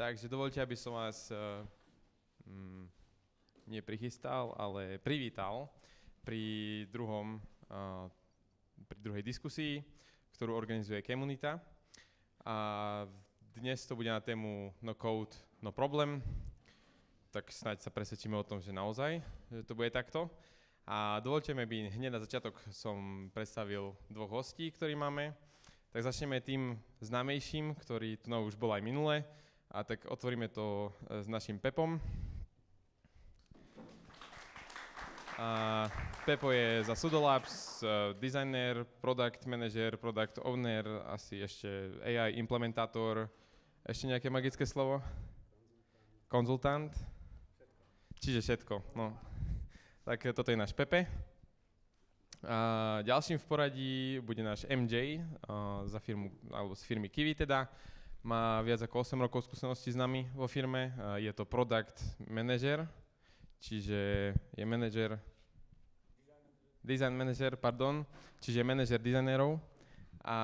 Takže dovolte, aby som vás neprichystal, ale privítal pri druhej diskusii, ktorú organizuje Komunita. A dnes to bude na tému No Code, No Problem. Tak snáď sa presvedčíme o tom, že naozaj, že to bude takto. A dovolte mi, aby hneď na začiatok som predstavil dvoch hostí, ktorí máme. Tak začneme tým známejším, ktorý tu už bol aj minule. A tak otvoríme to s našim Pepom. A Pepo je za Sudolabs, designer, product manager, product owner, asi ešte AI implementátor. Ešte nejaké magické slovo? Konzultant? Čiže všetko. No. Tak toto je náš Pepe. A ďalším v poradí bude náš MJ z firmy Kiwi teda. Má viac ako 8 rokov skúseností s nami vo firme. Je to product manager, čiže je design manager, čiže je manažer dizajnérov. A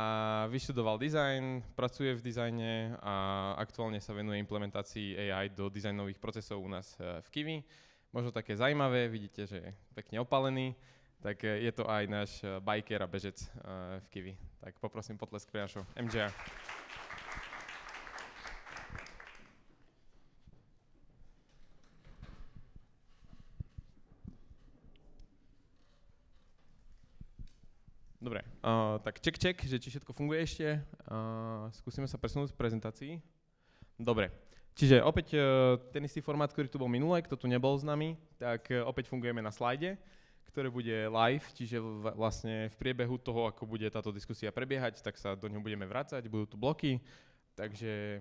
vyštudoval design, pracuje v dizajne a aktuálne sa venuje implementácii AI do dizajnových procesov u nás v Kiwi. Možno také zaujímavé, vidíte, že je pekne opalený, tak je to aj náš biker a bežec v Kiwi. Tak poprosím potlesk pre našho MJ. Dobre, tak check, že či všetko funguje ešte. Skúsime sa presunúť v prezentácii. Dobre, čiže opäť ten istý formát, ktorý tu bol minule, kto tu nebol s nami, tak opäť fungujeme na slajde, ktoré bude live, čiže vlastne v priebehu toho, ako bude táto diskusia prebiehať, tak sa do ňoho budeme vracať, budú tu bloky, takže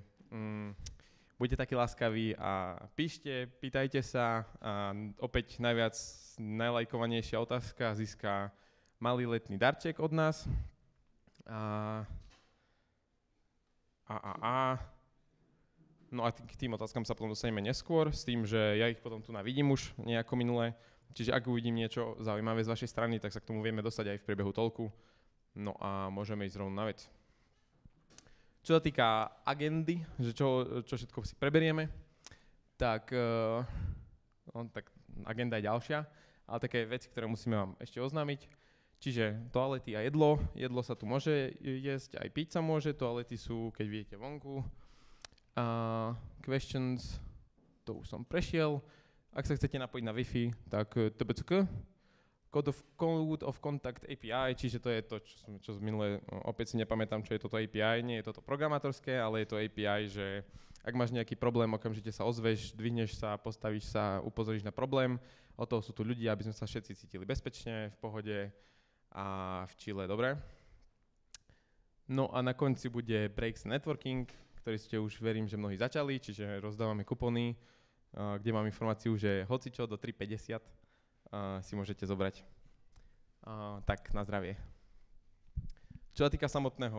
buďte takí láskaví a píšte, pýtajte sa a opäť najlajkovanejšia otázka získa malý letný darček od nás. No a k tým otázkam sa potom dostaneme neskôr, s tým, že ja ich potom tu navidím už nejako minule. Čiže ak uvidím niečo zaujímavé z vašej strany, tak sa k tomu vieme dostať aj v priebehu toľku. No a môžeme ísť rovno na vec. Čo sa týka agendy, že čo všetko si preberieme, tak agenda je ďalšia, ale také veci, ktoré musíme vám ešte oznámiť. Čiže toalety a jedlo sa tu môže jesť, aj piť sa môže, toalety sú, keď vidíte vonku. Questions, to už som prešiel. Ak sa chcete napojiť na Wi-Fi, tak TBCK, Code of Contact API, čiže to je to, čo minule, opäť si nepamätám, čo je toto API, nie je toto programátorské, ale je to API, že ak máš nejaký problém, okamžite sa ozveš, dvihneš sa, postavíš sa, upozoríš na problém. O toho sú tu ľudia, aby sme sa všetci cítili bezpečne, v pohode a v chile, dobre? No a na konci bude Breaks Networking, ktorý ste už, verím, že mnohí začali, čiže rozdávame kupóny, kde mám informáciu, že hocičo do 3,50 si môžete zobrať. Tak, na zdravie. Čo sa týka samotnej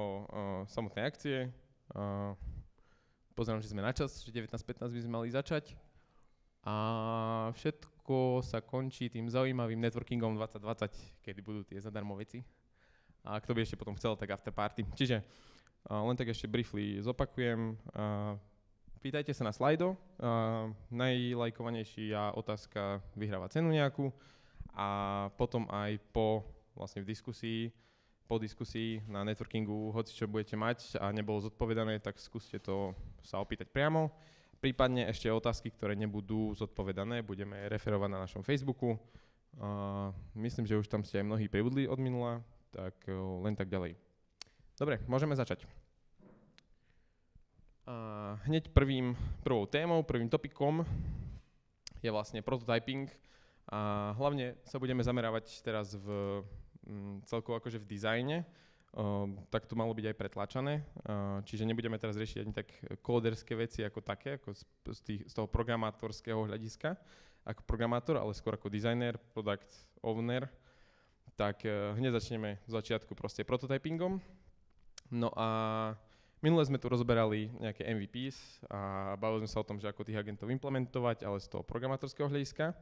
akcie, pozerám, že sme na čas, že 19:15 by sme mali začať. A všetko sa končí tým zaujímavým networkingom 2020, kedy budú tie zadarmo veci. A kto by ešte potom chcel, tak after party. Čiže len tak ešte briefly zopakujem. Pýtajte sa na slajdo. Najlajkovanejšia otázka vyhráva cenu nejakú. A potom aj vlastne po diskusii na networkingu, hoci čo budete mať a nebolo zodpovedané, tak skúste to sa opýtať priamo. Prípadne ešte otázky, ktoré nebudú zodpovedané, budeme referovať na našom Facebooku. Myslím, že už tam ste aj mnohí pribudli od minula, tak len tak ďalej. Dobre, môžeme začať. Hneď prvou témou, prvým topikom je vlastne prototyping. A hlavne sa budeme zamerávať teraz celkovo akože v dizajne. Tak to malo byť aj pretlačané, čiže nebudeme teraz riešiť ani tak kóderské veci ako také, ako z toho programátorského hľadiska, ako programátor, ale skôr ako dizajner, product owner. Tak hneď začneme z začiatku proste prototypingom. No a minule sme tu rozberali nejaké MVPs a bavili sme sa o tom, že ako tých agentov implementovať, ale z toho programátorského hľadiska.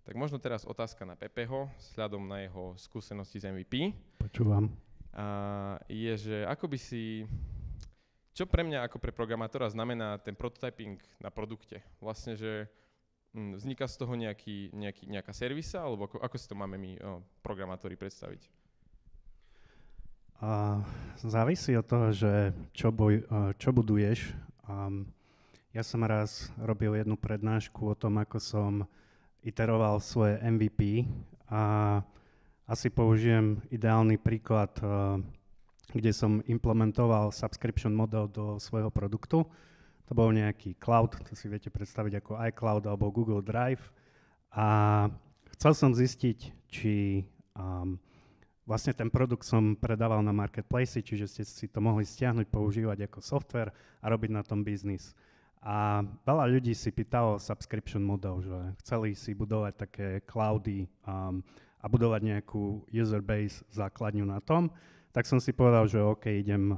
Tak možno teraz otázka na Pepeho, vzhľadom na jeho skúsenosti z MVP. Počúvam. Je, že ako by si čo pre mňa ako pre programátora znamená ten prototyping na produkte? Vlastne, že vzniká z toho nejaká servisa, alebo ako si to máme my, programátori, predstaviť? Závisí od toho, že čo buduješ. Ja som raz robil jednu prednášku o tom, ako som iteroval svoje MVP a asi použijem ideálny príklad, kde som implementoval subscription model do svojho produktu. To bol nejaký cloud, to si viete predstaviť ako iCloud alebo Google Drive. A chcel som zistiť, či vlastne ten produkt som predával na marketplace, čiže ste si to mohli stiahnuť, používať ako software a robiť na tom biznis. A veľa ľudí si pýtalo subscription model, že chceli si budovať také cloudy a budovať nejakú user base základňu na tom. Tak som si povedal, že OK, idem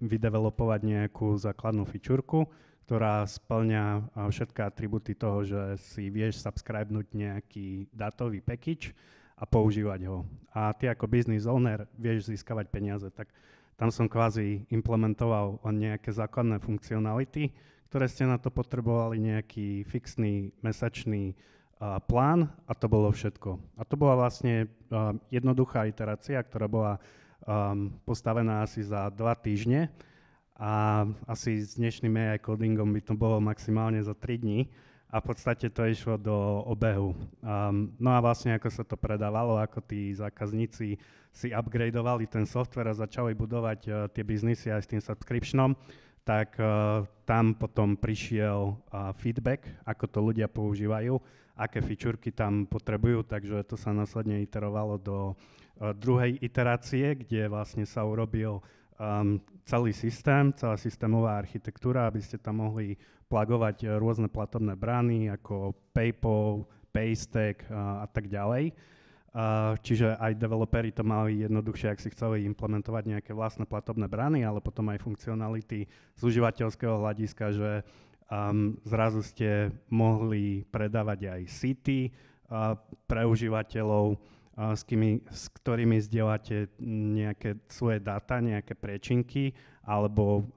vydevelopovať nejakú základnú fičúrku, ktorá spĺňa všetky atribúty toho, že si vieš subscribenúť nejaký dátový package a používať ho. A ty ako business owner vieš získavať peniaze, tak tam som kvázi implementoval nejaké základné funkcionality, ktoré ste na to potrebovali, nejaký fixný mesačný plán a to bolo všetko. A to bola vlastne jednoduchá iterácia, ktorá bola postavená asi za 2 týždne a asi s dnešným AI codingom by to bolo maximálne za 3 dní a v podstate to išlo do obehu. No a vlastne ako sa to predávalo, ako tí zákazníci si upgradeovali ten software a začali budovať tie biznisy aj s tým subscriptionom, tak tam potom prišiel feedback, ako to ľudia používajú, aké fičúrky tam potrebujú, takže to sa následne iterovalo do druhej iterácie, kde vlastne sa urobil celý systém, celá systémová architektúra, aby ste tam mohli plugovať rôzne platobné brány ako PayPal, Paystack a tak ďalej. Čiže aj developeri to mali jednoduchšie, ak si chceli implementovať nejaké vlastné platobné brány, ale potom aj funkcionality z užívateľského hľadiska, že zrazu ste mohli predávať aj City pre užívateľov, s ktorými zdieľate nejaké svoje dáta, nejaké priečinky, alebo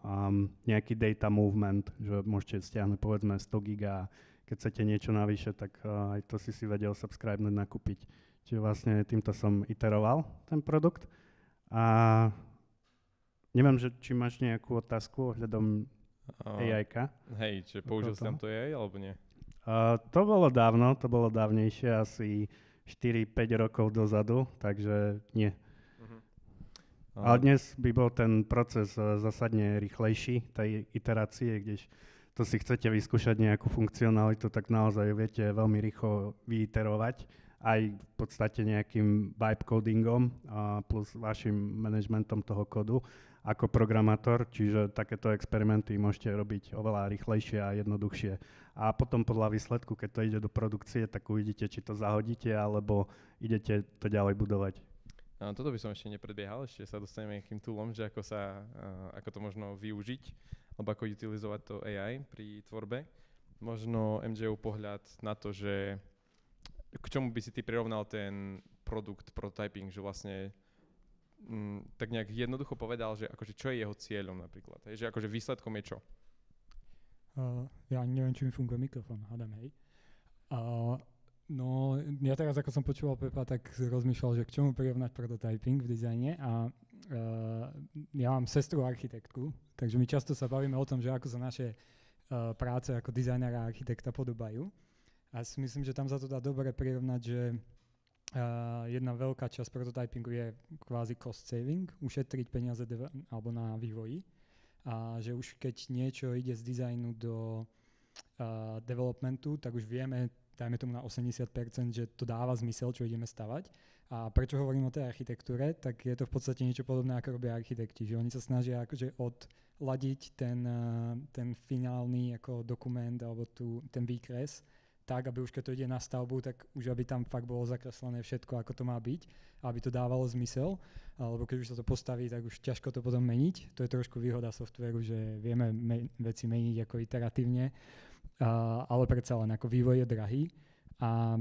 nejaký data movement, že môžete stiahnuť povedzme 100 giga, keď chcete niečo navyše, tak aj to si vedel subscribenúť, nakúpiť. Čiže vlastne týmto som iteroval ten produkt. A neviem, či máš nejakú otázku ohľadom AI-ka. Hej, čiže použil si tam to AI, alebo nie? To bolo dávno, to bolo dávnejšie, asi 4-5 rokov dozadu, takže nie. Ale dnes by bol ten proces zásadne rýchlejší, tej iterácie, kde to si chcete vyskúšať nejakú funkcionalitu, tak naozaj viete veľmi rýchlo vyiterovať, aj v podstate nejakým vibe codingom plus vašim managementom toho kódu ako programátor, čiže takéto experimenty môžete robiť oveľa rýchlejšie a jednoduchšie. A potom podľa výsledku, keď to ide do produkcie, tak uvidíte, či to zahodíte, alebo idete to ďalej budovať. Toto by som ešte nepredbiehal, ešte sa dostaneme k tým toolom, že ako to možno využiť, alebo ako utilizovať to AI pri tvorbe. Možno MJov pohľad na to, že k čomu by si ty prirovnal ten produkt prototyping, že vlastne tak nejak jednoducho povedal, že akože čo je jeho cieľom napríklad, hej? Že akože výsledkom je čo? Ja neviem, či mi funguje mikrofón, hádam, hej. No, ja teraz, ako som počúval Pepa, tak rozmýšľal, že k čomu prirovnať prototyping v dizajne a ja mám sestru architektku, takže my často sa bavíme o tom, že ako sa naše práce ako dizajnera a architekta podobajú. A si myslím, že tam sa to dá dobre prirovnať, že jedna veľká časť prototypingu je kvázi cost saving, ušetriť peniaze alebo na vývoji. A že už keď niečo ide z dizajnu do developmentu, tak už vieme, dajme tomu na 80%, že to dáva zmysel, čo ideme stavať. A prečo hovorím o tej architektúre, tak je to v podstate niečo podobné, ako robia architekti, že oni sa snažia akože odladiť ten finálny ako dokument alebo ten výkres, tak, aby už keď to ide na stavbu, tak už aby tam fakt bolo zakreslené všetko, ako to má byť, aby to dávalo zmysel, alebo keď už sa to postaví, tak už ťažko to potom meniť. To je trošku výhoda softvéru, že vieme veci meniť ako iteratívne, ale predsa len ako vývoj je drahý a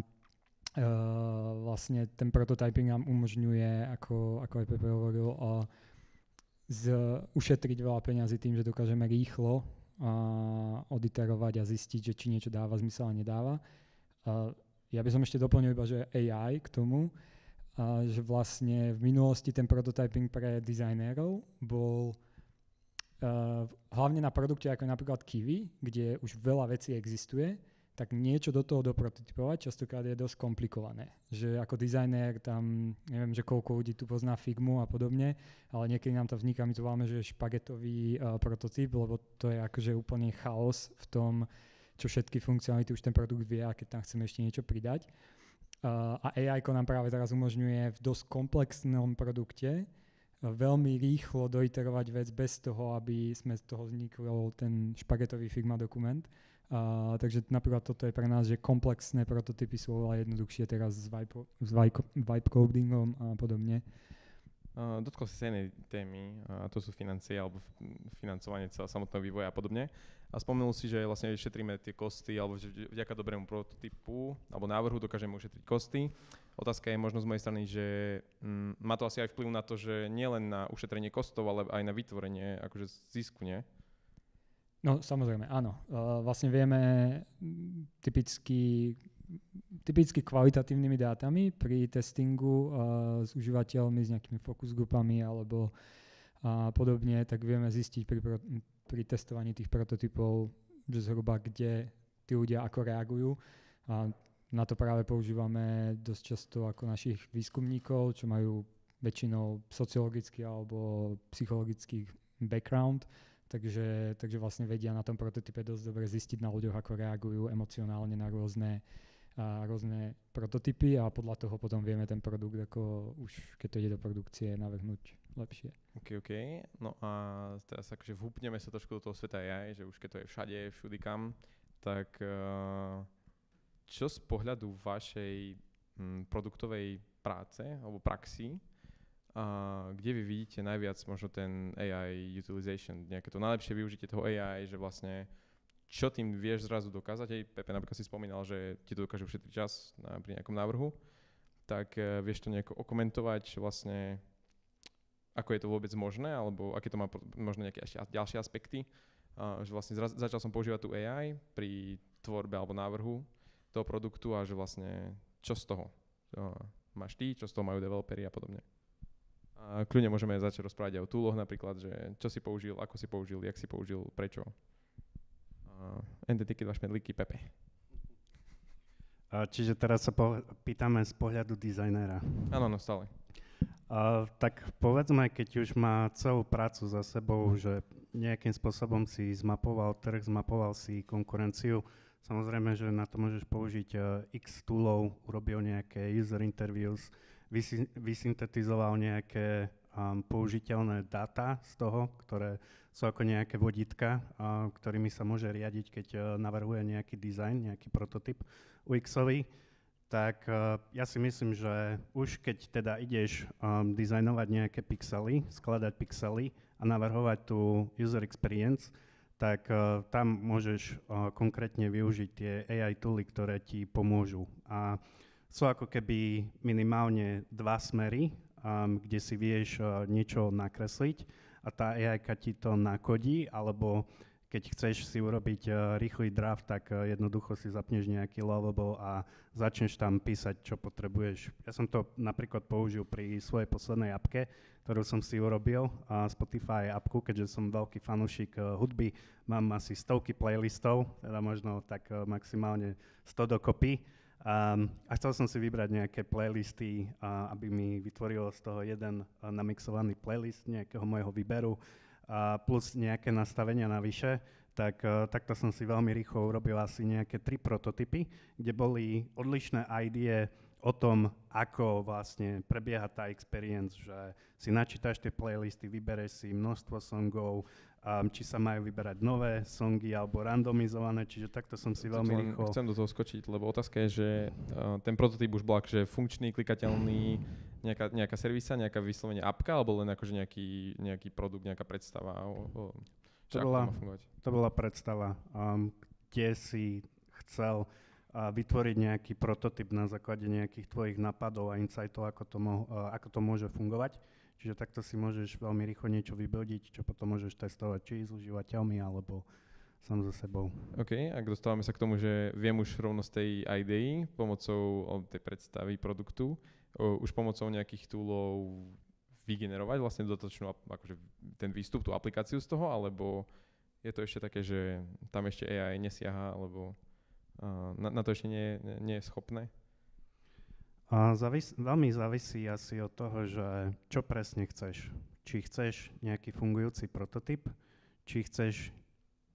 vlastne ten prototyping nám umožňuje, ako aj Pepe hovoril, ušetriť veľa peňazí tým, že dokážeme rýchlo oditerovať a zistiť, že či niečo dáva zmysel a nedáva. Ja by som ešte doplnil iba, že AI k tomu, že vlastne v minulosti ten prototyping pre dizajnérov bol hlavne na produkte ako napríklad Kiwi, kde už veľa vecí existuje, tak niečo do toho doprototypovať častokrát je dosť komplikované. Že ako dizajnér tam, neviem, že koľko ľudí tu pozná Figmu a podobne, ale niekedy nám to vzniká, my to voláme, že špagetový prototyp, lebo to je akože úplne chaos v tom, čo všetky funkcionality už ten produkt vie a keď tam chceme ešte niečo pridať. A AI nám práve teraz umožňuje v dosť komplexnom produkte veľmi rýchlo doiterovať vec bez toho, aby sme z toho vznikol ten špagetový Figma dokument. Takže napríklad toto je pre nás, že komplexné prototypy sú oveľa jednoduchšie teraz s vibe codingom a podobne. Dotkol si sa jednej témy, a to sú financie alebo financovanie celého samotného vývoja a podobne. A spomenul si, že vlastne šetríme tie kosty, alebo že vďaka dobrému prototypu alebo návrhu dokážeme ušetriť kosty. Otázka je možno z mojej strany, že má to asi aj vplyv na to, že nielen na ušetrenie kostov, ale aj na vytvorenie akože zisku, nie? No samozrejme, áno. Vlastne vieme typicky kvalitatívnymi dátami pri testingu s užívateľmi, s nejakými focus grupami alebo podobne, tak vieme zistiť pri testovaní tých prototypov, že zhruba kde tí ľudia ako reagujú. A na to práve používame dosť často ako našich výskumníkov, čo majú väčšinou sociologický alebo psychologický background. Takže vlastne vedia na tom prototype dosť dobre zistiť na ľuďoch, ako reagujú emocionálne na rôzne prototypy a podľa toho potom vieme ten produkt, ako už keď to ide do produkcie, navrhnúť lepšie. OK. No a teraz akože vhupneme sa trošku do toho sveta AI, že už keď to je všade, všudy kam, tak čo z pohľadu vašej produktovej práce alebo praxi, kde vy vidíte najviac možno ten AI utilization, nejaké to najlepšie využitie toho AI, že vlastne čo tým vieš zrazu dokázať? Pepe napríklad si spomínal, že ti to dokáže ušetriť čas pri nejakom návrhu, tak vieš to nejako okomentovať vlastne, ako je to vôbec možné, alebo aké to má možno nejaké ďalšie aspekty, že vlastne začal som používať tú AI pri tvorbe alebo návrhu toho produktu a že vlastne čo z toho máš ty, čo z toho majú developeri a podobne. A kľudne môžeme začať rozprávať aj o túloch napríklad, že čo si použil, ako si použil, jak si použil, prečo. Entity dva šmedlíky, Pepe. Čiže teraz sa pýtame z pohľadu dizajnéra. Áno, stále. Tak povedzme, keď už má celú prácu za sebou, že nejakým spôsobom si zmapoval trh, zmapoval si konkurenciu, samozrejme, že na to môžeš použiť x toolov, urobil nejaké user interviews, vysyntetizoval nejaké použiteľné dáta z toho, ktoré sú ako nejaké vodítka, ktorými sa môže riadiť, keď navrhuje nejaký dizajn, nejaký prototyp UX-ový. Tak ja si myslím, že už keď teda ideš dizajnovať nejaké pixely, skladať pixely a navrhovať tú user experience, tak tam môžeš konkrétne využiť tie AI tooly, ktoré ti pomôžu. A sú ako keby minimálne dva smery, kde si vieš niečo nakresliť a tá AI-ka ti to nakodí, alebo keď chceš si urobiť rýchly draft, tak jednoducho si zapneš nejaký lovable a začneš tam písať, čo potrebuješ. Ja som to napríklad použil pri svojej poslednej appke, ktorú som si urobil, Spotify appku, keďže som veľký fanúšik hudby, mám asi stovky playlistov, teda možno tak maximálne 100 dokopy. A chcel som si vybrať nejaké playlisty, aby mi vytvorilo z toho jeden namixovaný playlist nejakého môjho výberu, plus nejaké nastavenia navyše, tak takto som si veľmi rýchlo urobil asi nejaké 3 prototypy, kde boli odlišné idee o tom, ako vlastne prebieha tá experience, že si načítaš tie playlisty, vybereš si množstvo songov, či sa majú vyberať nové songy alebo randomizované, čiže takto som si veľmi rýchlo... Chcem do toho skočiť, lebo otázka je, že ten prototyp už bol akože funkčný, klikateľný, nejaká servisa, nejaká vyslovene appka, alebo len akože nejaký produkt, nejaká predstava To bola predstava, kde si chcel vytvoriť nejaký prototyp na základe nejakých tvojich nápadov a insightov, ako to môže fungovať. Čiže takto si môžeš veľmi rýchlo niečo vybuildiť, čo potom môžeš testovať či s užívateľmi, alebo sám so sebou. OK, ak dostávame sa k tomu, že viem už rovno z tej idei pomocou tej predstavy produktu, už pomocou nejakých toolov vygenerovať vlastne dodatočnú akože ten výstup, tú aplikáciu z toho, alebo je to ešte také, že tam ešte AI nesiaha, alebo na to ešte nie je schopné? Veľmi závisí asi od toho, že čo presne chceš. Či chceš nejaký fungujúci prototyp, či chceš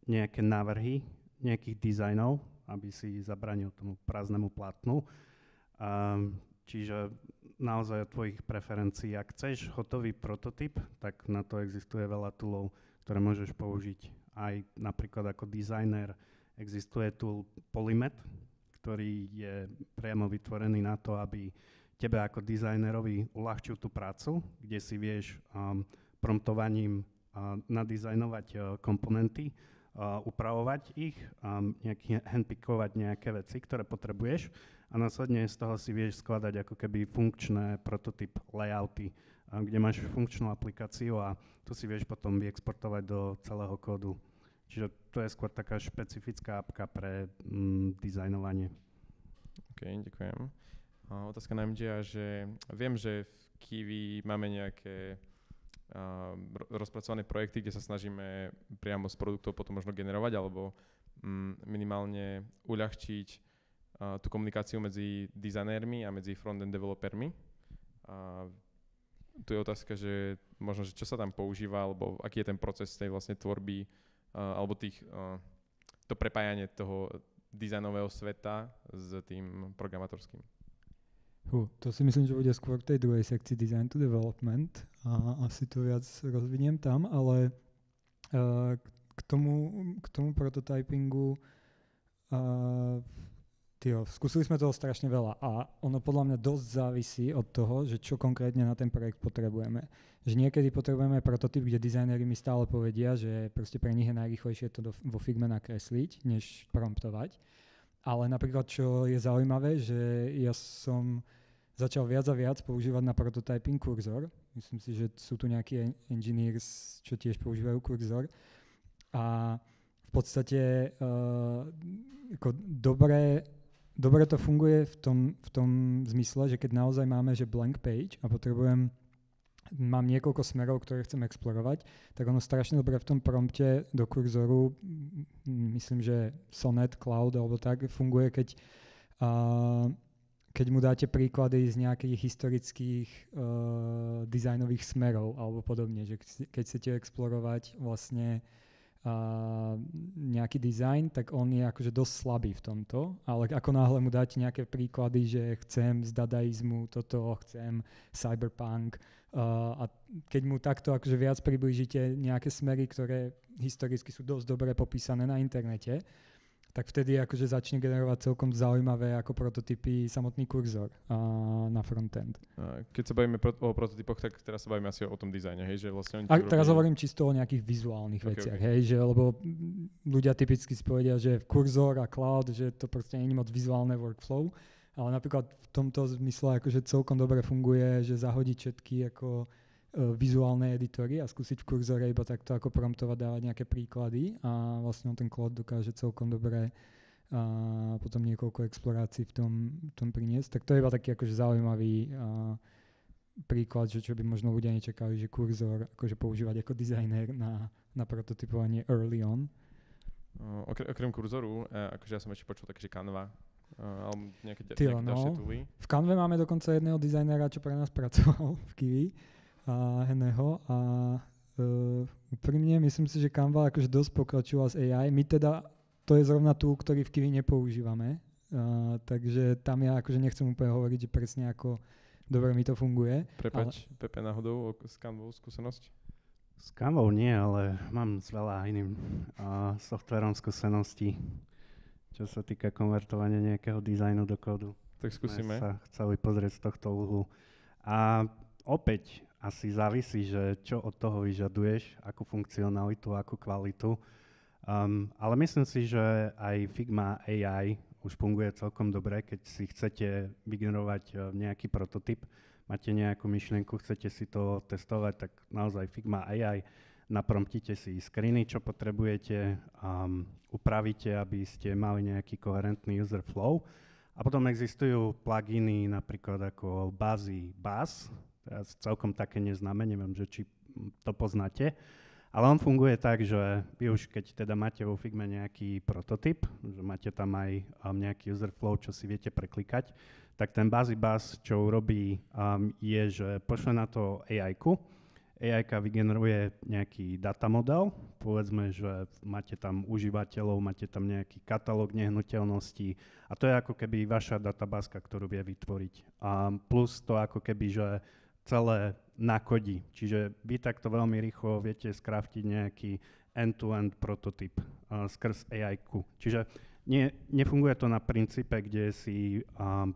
nejaké návrhy, nejakých dizajnov, aby si zabránil tomu prázdnemu plátnu. Čiže naozaj od tvojich preferencií. Ak chceš hotový prototyp, tak na to existuje veľa toolov, ktoré môžeš použiť. Aj napríklad ako dizajner existuje tool Polymet, ktorý je priamo vytvorený na to, aby tebe ako dizajnerovi uľahčil tú prácu, kde si vieš promptovaním nadizajnovať komponenty, upravovať ich, handpickovať nejaké veci, ktoré potrebuješ a následne z toho si vieš skladať ako keby funkčné prototyp layouty, kde máš funkčnú aplikáciu a tu si vieš potom vyexportovať do celého kódu. Čiže to je skôr taká špecifická apka pre dizajnovanie. OK, ďakujem. Otázka na MGA, že viem, že v Kiwi máme nejaké rozpracované projekty, kde sa snažíme priamo z produktov potom možno generovať alebo minimálne uľahčiť tú komunikáciu medzi dizajnérmi a medzi front-end developermi. Tu je otázka, že možno, že čo sa tam používa, alebo aký je ten proces tej vlastne tvorby alebo to prepájanie toho dizajnového sveta s tým programátorským. To si myslím, že bude skôr v tej druhej sekcii Design to Development a asi to viac rozviniem tam, ale k tomu prototypingu skúsili sme toho strašne veľa a ono podľa mňa dosť závisí od toho, že čo konkrétne na ten projekt potrebujeme. Že niekedy potrebujeme prototyp, kde dizajneri mi stále povedia, že proste pre nich je najrýchlejšie to vo Figme nakresliť, než promptovať. Ale napríklad, čo je zaujímavé, že ja som začal viac a viac používať na prototyping kurzor. Myslím si, že sú tu nejakí engineers, čo tiež používajú kurzor. A v podstate ako dobre to funguje v tom zmysle, že keď naozaj máme že blank page a mám niekoľko smerov, ktoré chcem explorovať, tak ono strašne dobre v tom prompte do kurzoru, myslím, že Sonnet, Cloud alebo tak, funguje, keď mu dáte príklady z nejakých historických dizajnových smerov alebo podobne, že keď chcete explorovať vlastne nejaký dizajn, tak on je akože dosť slabý v tomto, ale ako náhle mu dáte nejaké príklady, že chcem z dadaizmu toto, chcem cyberpunk a keď mu takto akože viac priblížite nejaké smery, ktoré historicky sú dosť dobre popísané na internete, tak vtedy akože začne generovať celkom zaujímavé ako prototypy samotný kurzor na frontend. Keď sa bavíme o prototypoch, tak teraz sa bavíme asi o tom dizajne, hej? Že vlastne a teraz hovorím čisto o nejakých vizuálnych veciach, hej? Že, lebo ľudia typicky si povedia, že kurzor a cloud, že to proste nie je moc vizuálne workflow, ale napríklad v tomto zmysle akože celkom dobre funguje, že zahodiť všetky ako vizuálne editory a skúsiť v kurzore iba takto ako promptovať, dávať nejaké príklady a vlastne ten Cloud dokáže celkom dobre a potom niekoľko explorácií v tom priniesť. Tak to je iba taký akože zaujímavý príklad, že čo by možno ľudia nečakali, že kurzor akože používať ako dizajner na prototypovanie early on. Okrem kurzoru, akože ja som ešte počul také, že Canva alebo nejaké ďalšie tooly. V Canve máme dokonca jedného dizajnera, čo pre nás pracoval v Kiwi. Henného a úprimne myslím si, že Canva akože dosť pokročila z AI. My teda, to je zrovna tool, ktorý v Kiwi nepoužívame, takže tam ja akože nechcem úplne hovoriť, že presne ako dobre mi to funguje. Prepač, Pepe, náhodou s Canvou skúsenosť? S Canvou nie, ale mám s veľa iným softverom skúseností, čo sa týka konvertovania nejakého dizajnu do kódu. Tak skúsime. Sa chceli pozrieť z tohto uhlu. A opäť asi závisí, že čo od toho vyžaduješ, akú funkcionalitu, akú kvalitu. Ale myslím si, že aj Figma AI už funguje celkom dobre, keď si chcete vygenerovať nejaký prototyp. máte nejakú myšlienku, chcete si to testovať, tak naozaj Figma AI, napromptite si screeny, čo potrebujete, upravíte, aby ste mali nejaký koherentný user flow. A potom existujú pluginy napríklad ako Buzzy Buzz, celkom také neznáme, neviem, že či to poznáte, ale on funguje tak, že vy už keď teda máte vo Figme nejaký prototyp, že máte tam aj nejaký user flow, čo si viete preklikať, tak ten Buzzy Buzz, čo urobí, je, že pošle na to AI-ku. AI-ka vygeneruje nejaký datamodel, povedzme, že máte tam užívateľov, máte tam nejaký katalóg nehnuteľností a to je ako keby vaša databáska, ktorú vie vytvoriť. A plus to ako keby, že celé nakodí. Čiže vy takto veľmi rýchlo viete skraftiť nejaký end-to-end prototyp skrz AI-ku. Čiže nefunguje to na princípe, kde si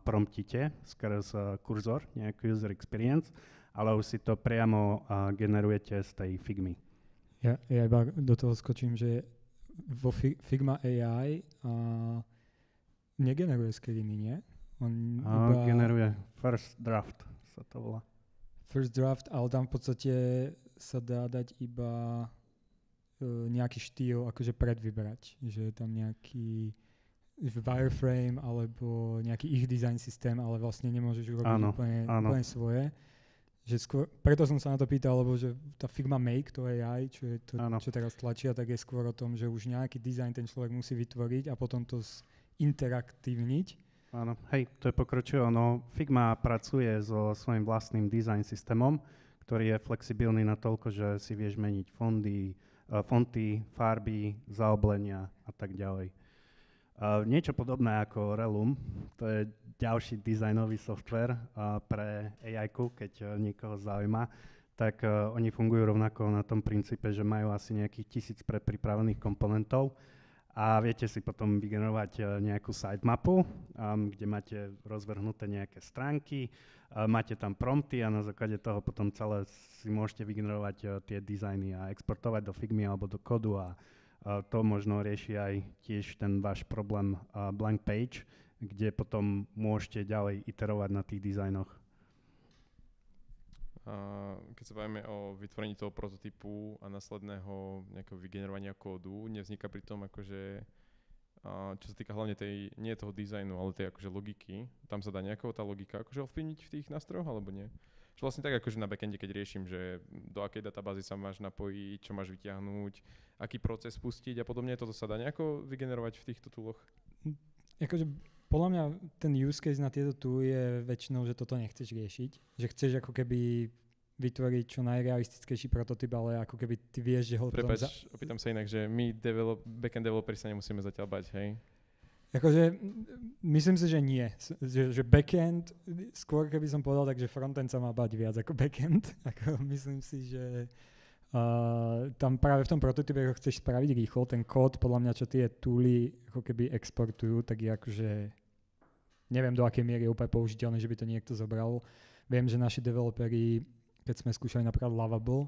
promptite skrz kurzor, nejaký user experience, ale už si to priamo generujete z tej Figmy. Ja iba do toho skočím, že vo Figma AI negeneruje screeny, nie? On iba generuje first draft, sa to volá. First draft, ale tam v podstate sa dá dať iba nejaký štýl akože predvybrať, že je tam nejaký wireframe alebo nejaký ich design systém, ale vlastne nemôžeš urobiť úplne svoje. Že preto som sa na to pýtal, lebo že tá Figma Make, to AI, čo je to, čo teraz tlačia, tak je skôr o tom, že už nejaký design ten človek musí vytvoriť a potom to interaktívniť. Áno, hej, to je pokročilé. No, Figma pracuje so svojím vlastným design systémom, ktorý je flexibilný na toľko, že si vieš meniť fonty, farby, zaoblenia a tak ďalej. Niečo podobné ako Relum, to je ďalší dizajnový software pre AI-ku, keď niekoho zaujíma, tak oni fungujú rovnako na tom princípe, že majú asi nejakých 1000 predpripravených komponentov a viete si potom vygenerovať nejakú sitemapu, kde máte rozvrhnuté nejaké stránky, máte tam prompty a na základe toho potom celé si môžete vygenerovať tie dizajny a exportovať do Figmy alebo do kodu a to možno rieši aj tiež ten váš problém blank page, kde potom môžete ďalej iterovať na tých dizajnoch. Keď sa bavíme o vytvorení toho prototypu a následného nejakého vygenerovania kódu, nevzniká pri tom akože, čo sa týka hlavne nie toho dizajnu, ale tej akože logiky, tam sa dá nejaká tá logika akože ovplyvniť v tých nástrojoch, alebo nie? Že vlastne tak akože na backende, keď riešim, že do akej databázy sa máš napojiť, čo máš vyťahnuť, aký proces pustiť a podobne, toto sa dá nejako vygenerovať v týchto túloch? Akože podľa mňa ten use case na tieto tooly je väčšinou, že toto nechceš riešiť. Že chceš ako keby vytvoriť čo najrealistickejší prototyp, ale ako keby ty vieš, že ho... Prepáč, opýtam sa inak, že my backend developeri sa nemusíme zatiaľ bať, hej? Akože myslím si, že nie. Že backend, skôr keby som povedal, takže frontend sa má bať viac ako backend. Myslím si, že tam práve v tom prototype, ako chceš spraviť rýchlo, ten kód, podľa mňa, čo tie tooly ako keby exportujú, tak je akože neviem, do akej miery je úplne použiteľné, že by to niekto zobral. Viem, že naši developeri, keď sme skúšali napríklad Lovable,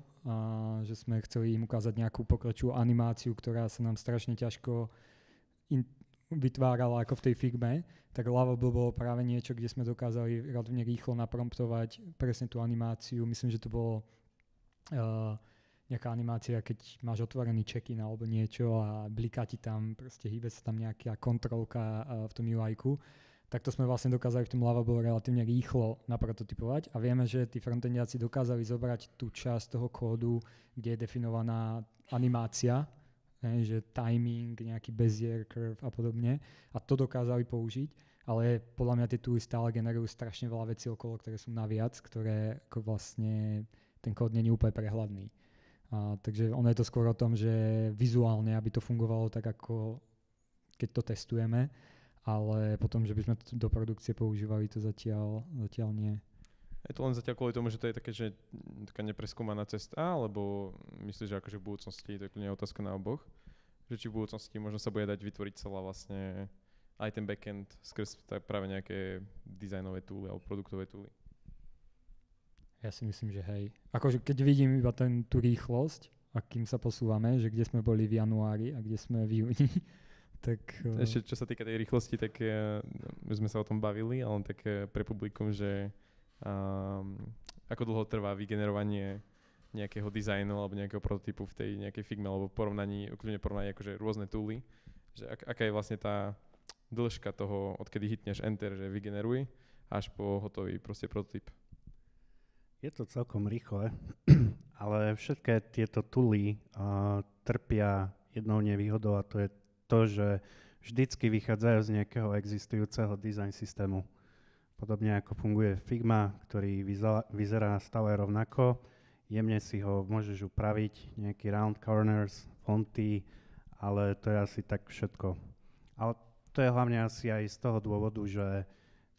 že sme chceli im ukázať nejakú pokročilú animáciu, ktorá sa nám strašne ťažko vytvárala ako v tej Figme, tak Lovable bolo práve niečo, kde sme dokázali relatívne rýchlo napromptovať presne tú animáciu. Myslím, že to bolo nejaká animácia, keď máš otvorený check-in alebo niečo a bliká ti tam, proste hýbe sa tam nejaká kontrolka v tom UI-ku. Tak to sme vlastne dokázali v tom Lovable relatívne rýchlo naprototypovať a vieme, že tí frontendiaci dokázali zobrať tú časť toho kódu, kde je definovaná animácia, že timing, nejaký Bezier curve a podobne a to dokázali použiť, ale podľa mňa tie tooly stále generujú strašne veľa vecí okolo, ktoré sú naviac, ktoré ako vlastne ten kód nie je úplne prehľadný. Takže ono je to skôr o tom, že vizuálne, aby to fungovalo tak, ako keď to testujeme, ale potom, že by sme to do produkcie používali, to zatiaľ nie. Je to len zatiaľ kvôli tomu, že to je také, že taká nepreskúmaná cesta, alebo myslíš, že akože v budúcnosti, to je kľudne otázka na oboch, že či v budúcnosti možno sa bude dať vytvoriť celá vlastne aj ten backend skrz práve nejaké dizajnové tooly alebo produktové tooly? Ja si myslím, že hej. Akože keď vidím iba tú rýchlosť, akým sa posúvame, že kde sme boli v januári a kde sme v júni, tak... Ešte čo sa týka tej rýchlosti, tak my sme sa o tom bavili, ale tak pre publikum, že ako dlho trvá vygenerovanie nejakého dizajnu alebo nejakého prototypu v tej nejakej Figme alebo porovnaní akože rôzne tooly, že aká je vlastne tá dĺžka toho, odkedy hitneš Enter, že vygeneruj, až po hotový proste prototyp. Je to celkom rýchle, ale všetké tieto tooly trpia jednou nevýhodou a to je to, že vždycky vychádzajú z nejakého existujúceho design systému. Podobne ako funguje Figma, ktorý vyzerá stále rovnako, jemne si ho môžeš upraviť, nejaký round corners, fonty, ale to je asi tak všetko. Ale to je hlavne asi aj z toho dôvodu, že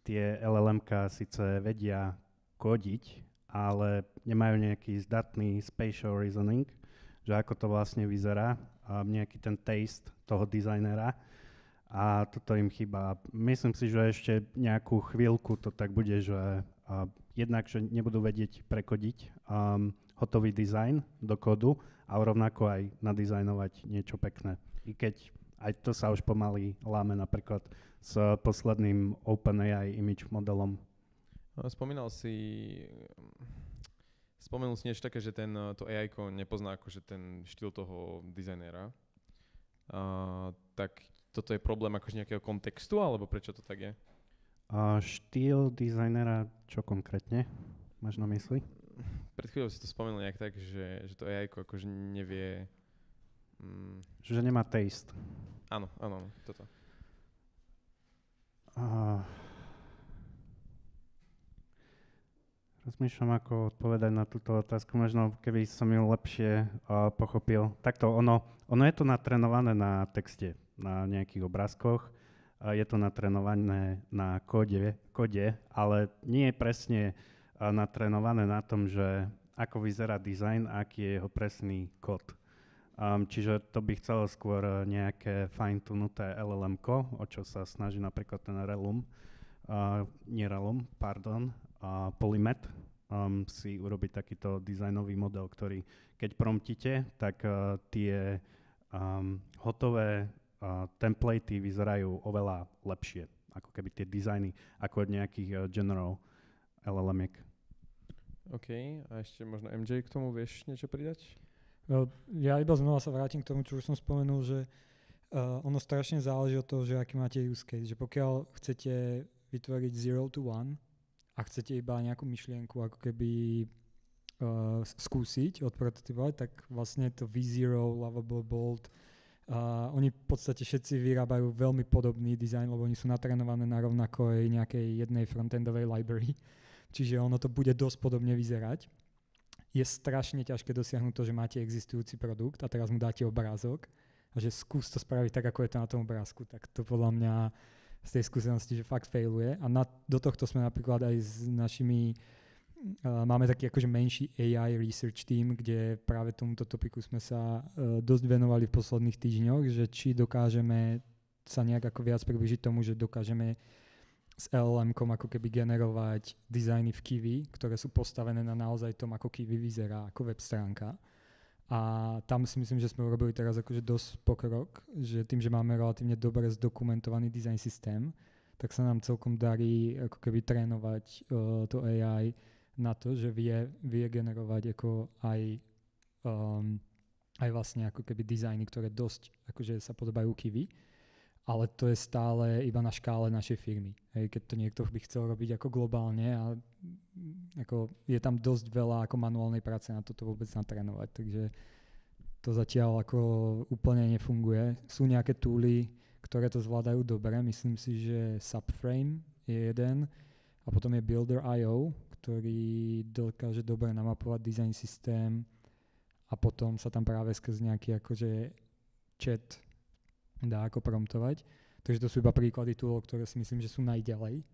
tie LLM-ka síce vedia kódiť, ale nemajú nejaký zdatný spatial reasoning, že ako to vlastne vyzerá, nejaký ten taste toho dizajnera a toto im chýba. Myslím si, že ešte nejakú chvíľku to tak bude, že jednak, že nebudú vedieť prekodiť hotový dizajn do kódu, ale rovnako aj nadizajnovať niečo pekné. I keď aj to sa už pomaly láme napríklad s posledným OpenAI image modelom. Spomenul si niečo také, že to AI-ko nepozná akože ten štýl toho dizajnéra. Tak toto je problém akože nejakého kontextu, alebo prečo to tak je? Štýl dizajnera, čo konkrétne máš na mysli? Pred chvíľou si to spomenul nejak tak, že to AI-ko akože nevie... Že nemá taste. Áno, toto. Rozmýšľam, ako odpovedať na túto otázku. Možno, keby som ju lepšie pochopil. Takto, ono je to natrenované na texte, na nejakých obrázkoch. Je to natrenované na kóde, ale nie je presne natrenované na tom, že ako vyzerá dizajn a aký je jeho presný kód. Čiže to by chcelo skôr nejaké fine-tunuté LLM-ko, o čo sa snaží napríklad ten Polymet si urobiť takýto dizajnový model, ktorý keď promptíte, tak tie hotové templatey vyzerajú oveľa lepšie, ako keby tie dizajny, ako od nejakých general LLM-iek. OK, a ešte možno MJ k tomu vieš niečo pridať? Ja iba znova sa vrátim k tomu, čo už som spomenul, že ono strašne záleží od toho, že aký máte use case. Že pokiaľ chcete vytvoriť 0 to 1 a chcete iba nejakú myšlienku ako keby skúsiť, odprototypovať, tak vlastne to V0, Lovable Bold, oni v podstate všetci vyrábajú veľmi podobný dizajn, lebo oni sú natrenované na rovnakej nejakej jednej frontendovej library. Čiže ono to bude dosť podobne vyzerať. Je strašne ťažké dosiahnuť to, že máte existujúci produkt a teraz mu dáte obrázok a že skús to spraviť tak, ako je to na tom obrázku. Tak to podľa mňa z tej skúsenosti, že fakt failuje. A do tohto sme napríklad aj s našimi, máme taký akože menší AI research team, kde práve tomuto topiku sme sa dosť venovali v posledných týždňoch, že či dokážeme sa nejak ako viac približiť tomu, že dokážeme s LLM-kom ako keby generovať dizajny v Kiwi, ktoré sú postavené na naozaj tom, ako Kiwi vyzerá, ako web stránka. A tam si myslím, že sme urobili teraz akože dosť pokrok, že tým, že máme relatívne dobre zdokumentovaný design systém, tak sa nám celkom darí ako keby trénovať to AI na to, že vie generovať ako aj vlastne ako keby dizajny, ktoré dosť akože sa podobajú Kiwi. Ale to je stále iba na škále našej firmy. Hej, keď to niekto by chcel robiť ako globálne a ako je tam dosť veľa ako manuálnej práce na toto vôbec natrénovať, takže to zatiaľ ako úplne nefunguje. Sú nejaké tooly, ktoré to zvládajú dobre, myslím si, že Subframe je jeden a potom je Builder.io, ktorý dokáže dobre namapovať design systém a potom sa tam práve skrz nejaký akože chat dá ako promptovať. Takže to sú iba príklady toolov, ktoré si myslím, že sú najďalej,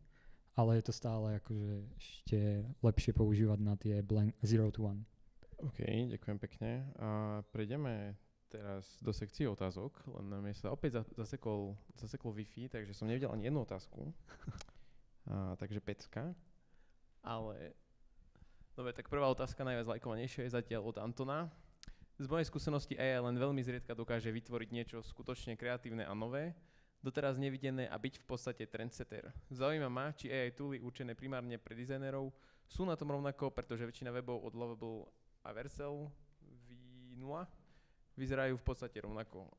ale je to stále akože ešte lepšie používať na tie 0 to 1. OK, ďakujem pekne. A prejdeme teraz do sekcie otázok, len mi sa opäť zasekol Wi-Fi, takže som nevidel ani jednu otázku. Takže pecka. Ale dobre, tak prvá otázka, najviac lajkovanejšia, je zatiaľ od Antona. Z mojej skúsenosti AI len veľmi zriedka dokáže vytvoriť niečo skutočne kreatívne a nové, doteraz nevidené a byť v podstate trendsetter. Zaujíma ma, či AI tooly určené primárne pre dizajnerov sú na tom rovnako, pretože väčšina webov od Lovable a Vercel V0 vyzerajú v podstate rovnako.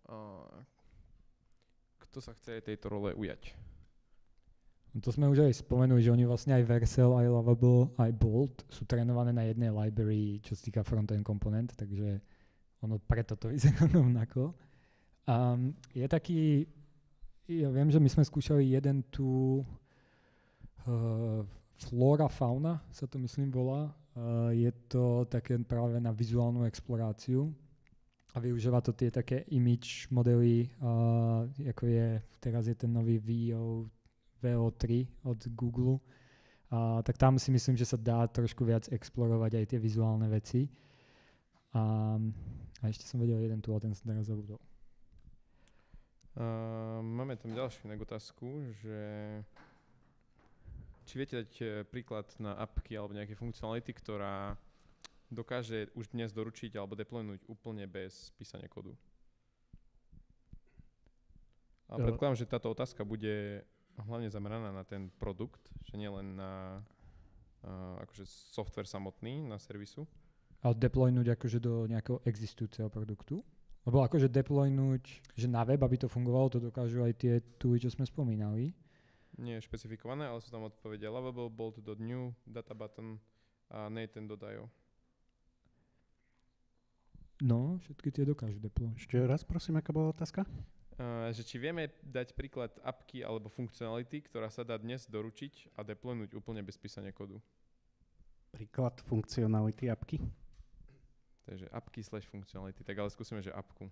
Kto sa chce tejto role ujať? To sme už aj spomenuli, že oni vlastne aj Vercel, aj Lovable, aj Bolt sú trénované na jednej library, čo sa týka front-end komponent, takže ono preto to vyzerá rovnako. Je taký, ja viem, že my sme skúšali jeden tu Flora Fauna, sa to myslím volá. Je to také práve na vizuálnu exploráciu a využíva to tie také image modely, ako je, teraz je ten nový VO3 od Google, tak tam si myslím, že sa dá trošku viac explorovať aj tie vizuálne veci. A ešte som vedel jeden tu, ale ten som teraz zabudol. Máme tam ďalšiu otázku, že či viete dať príklad na appky alebo nejaké funkcionality, ktorá dokáže už dnes doručiť alebo deploynúť úplne bez písania kódu. A predpokladám, že táto otázka bude hlavne zameraná na ten produkt, že nie len na akože software samotný, na servisu. A deploynúť akože do nejakého existujúceho produktu? Lebo akože deploynúť, že na web, aby to fungovalo, to dokážu aj tie tooly, čo sme spomínali. Nie je špecifikované, ale sú tam odpovede Lovable, Bolt.new, Databutton a Nathan.io. No, všetky tie dokážu deployovať. Ešte raz, prosím, aká bola otázka? Že či vieme dať príklad appky alebo funkcionality, ktorá sa dá dnes doručiť a deploynúť úplne bez písania kódu. Príklad funkcionality appky? Takže appky / funkcionality, tak ale skúsime, že appku.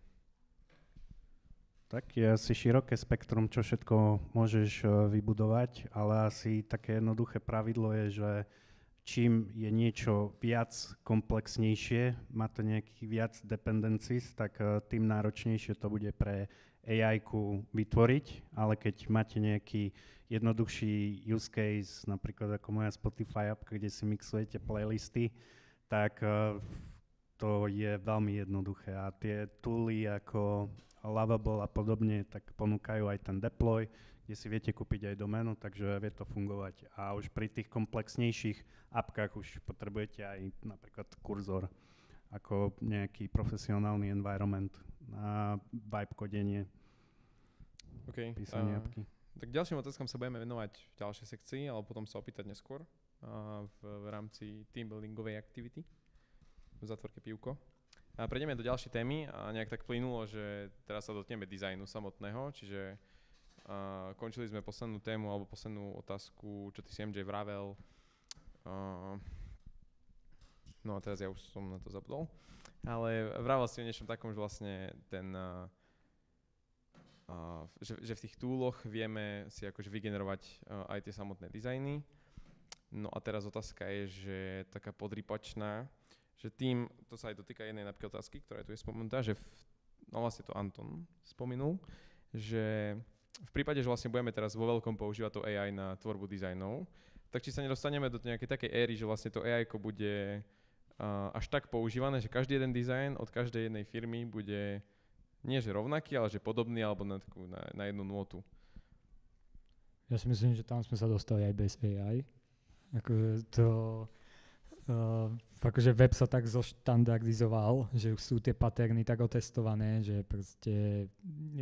Tak je asi široké spektrum, čo všetko môžeš vybudovať, ale asi také jednoduché pravidlo je, že čím je niečo viac komplexnejšie, má to nejakých viac dependencies, tak tým náročnejšie to bude pre AI-ku vytvoriť, ale keď máte nejaký jednoduchší use case, napríklad ako moja Spotify app, kde si mixujete playlisty, tak to je veľmi jednoduché a tie tooly ako Lovable a podobne, tak ponúkajú aj ten deploy, kde si viete kúpiť aj doménu, takže vie to fungovať. A už pri tých komplexnejších appkách už potrebujete aj napríklad kurzor ako nejaký profesionálny environment na vibe kodenie, písanie appky. Tak ďalším otázkam sa budeme venovať v ďalšej sekcii, ale potom sa opýtať neskôr v rámci teambuildingovej aktivity v zátvorke pivko. A prejdeme do ďalšej témy a nejak tak plynulo, že teraz sa dotkneme dizajnu samotného, čiže končili sme poslednú tému alebo poslednú otázku, čo ty si MJ vravel. No a teraz ja už som na to zabudol. Ale vravel si o niečom takom, že vlastne ten, že v tých túloch vieme si akože vygenerovať aj tie samotné dizajny. No a teraz otázka je, že taká podrypačná, že tým, to sa aj dotýka jednej napríklad otázky, ktorá tu je spomenutá, že no vlastne to Anton spomenul, že v prípade, že vlastne budeme teraz vo veľkom používať to AI na tvorbu dizajnov, tak či sa nedostaneme do nejakej takej éry, že vlastne to AI-ko bude až tak používané, že každý jeden dizajn od každej jednej firmy bude nie že rovnaký, ale že podobný alebo na jednu nôtu. Ja si myslím, že tam sme sa dostali aj bez AI. Akože to... akože web sa tak zoštandardizoval, že sú tie paterny tak otestované, že proste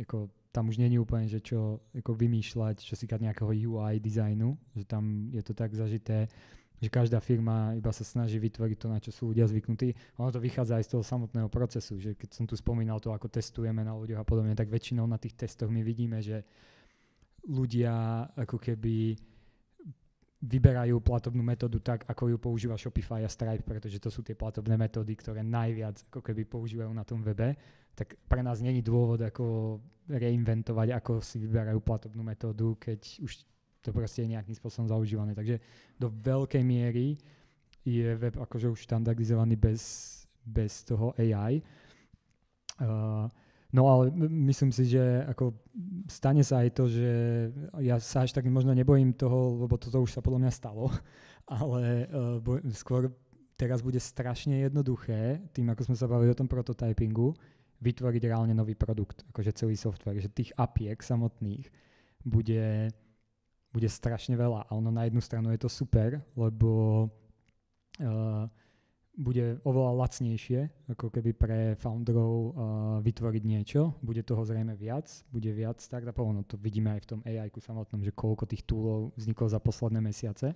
ako, tam už nie je úplne, že čo ako vymýšľať, čo si týka nejakého UI dizajnu, že tam je to tak zažité, že každá firma iba sa snaží vytvoriť to, na čo sú ľudia zvyknutí. Ono to vychádza aj z toho samotného procesu, že keď som tu spomínal to, ako testujeme na ľuďoch a podobne, tak väčšinou na tých testoch my vidíme, že ľudia ako keby vyberajú platobnú metódu tak, ako ju používa Shopify a Stripe, pretože to sú tie platobné metódy, ktoré najviac ako keby používajú na tom webe, tak pre nás není dôvod ako reinventovať, ako si vyberajú platobnú metódu, keď už to proste je nejakým spôsobom zaužívané. Takže do veľkej miery je web akože už štandardizovaný bez toho AI. No ale myslím si, že ako stane sa aj to, že ja sa až tak možno nebojím toho, lebo toto už sa podľa mňa stalo, ale skôr teraz bude strašne jednoduché, tým ako sme sa bavili o tom prototypingu, vytvoriť reálne nový produkt, akože celý software, že tých APIek samotných bude strašne veľa a ono na jednu stranu je to super, lebo bude oveľa lacnejšie, ako keby pre founderov vytvoriť niečo. Bude toho zrejme viac, bude viac startupov, no to vidíme aj v tom AI-ku samotnom, že koľko tých toolov vzniklo za posledné mesiace.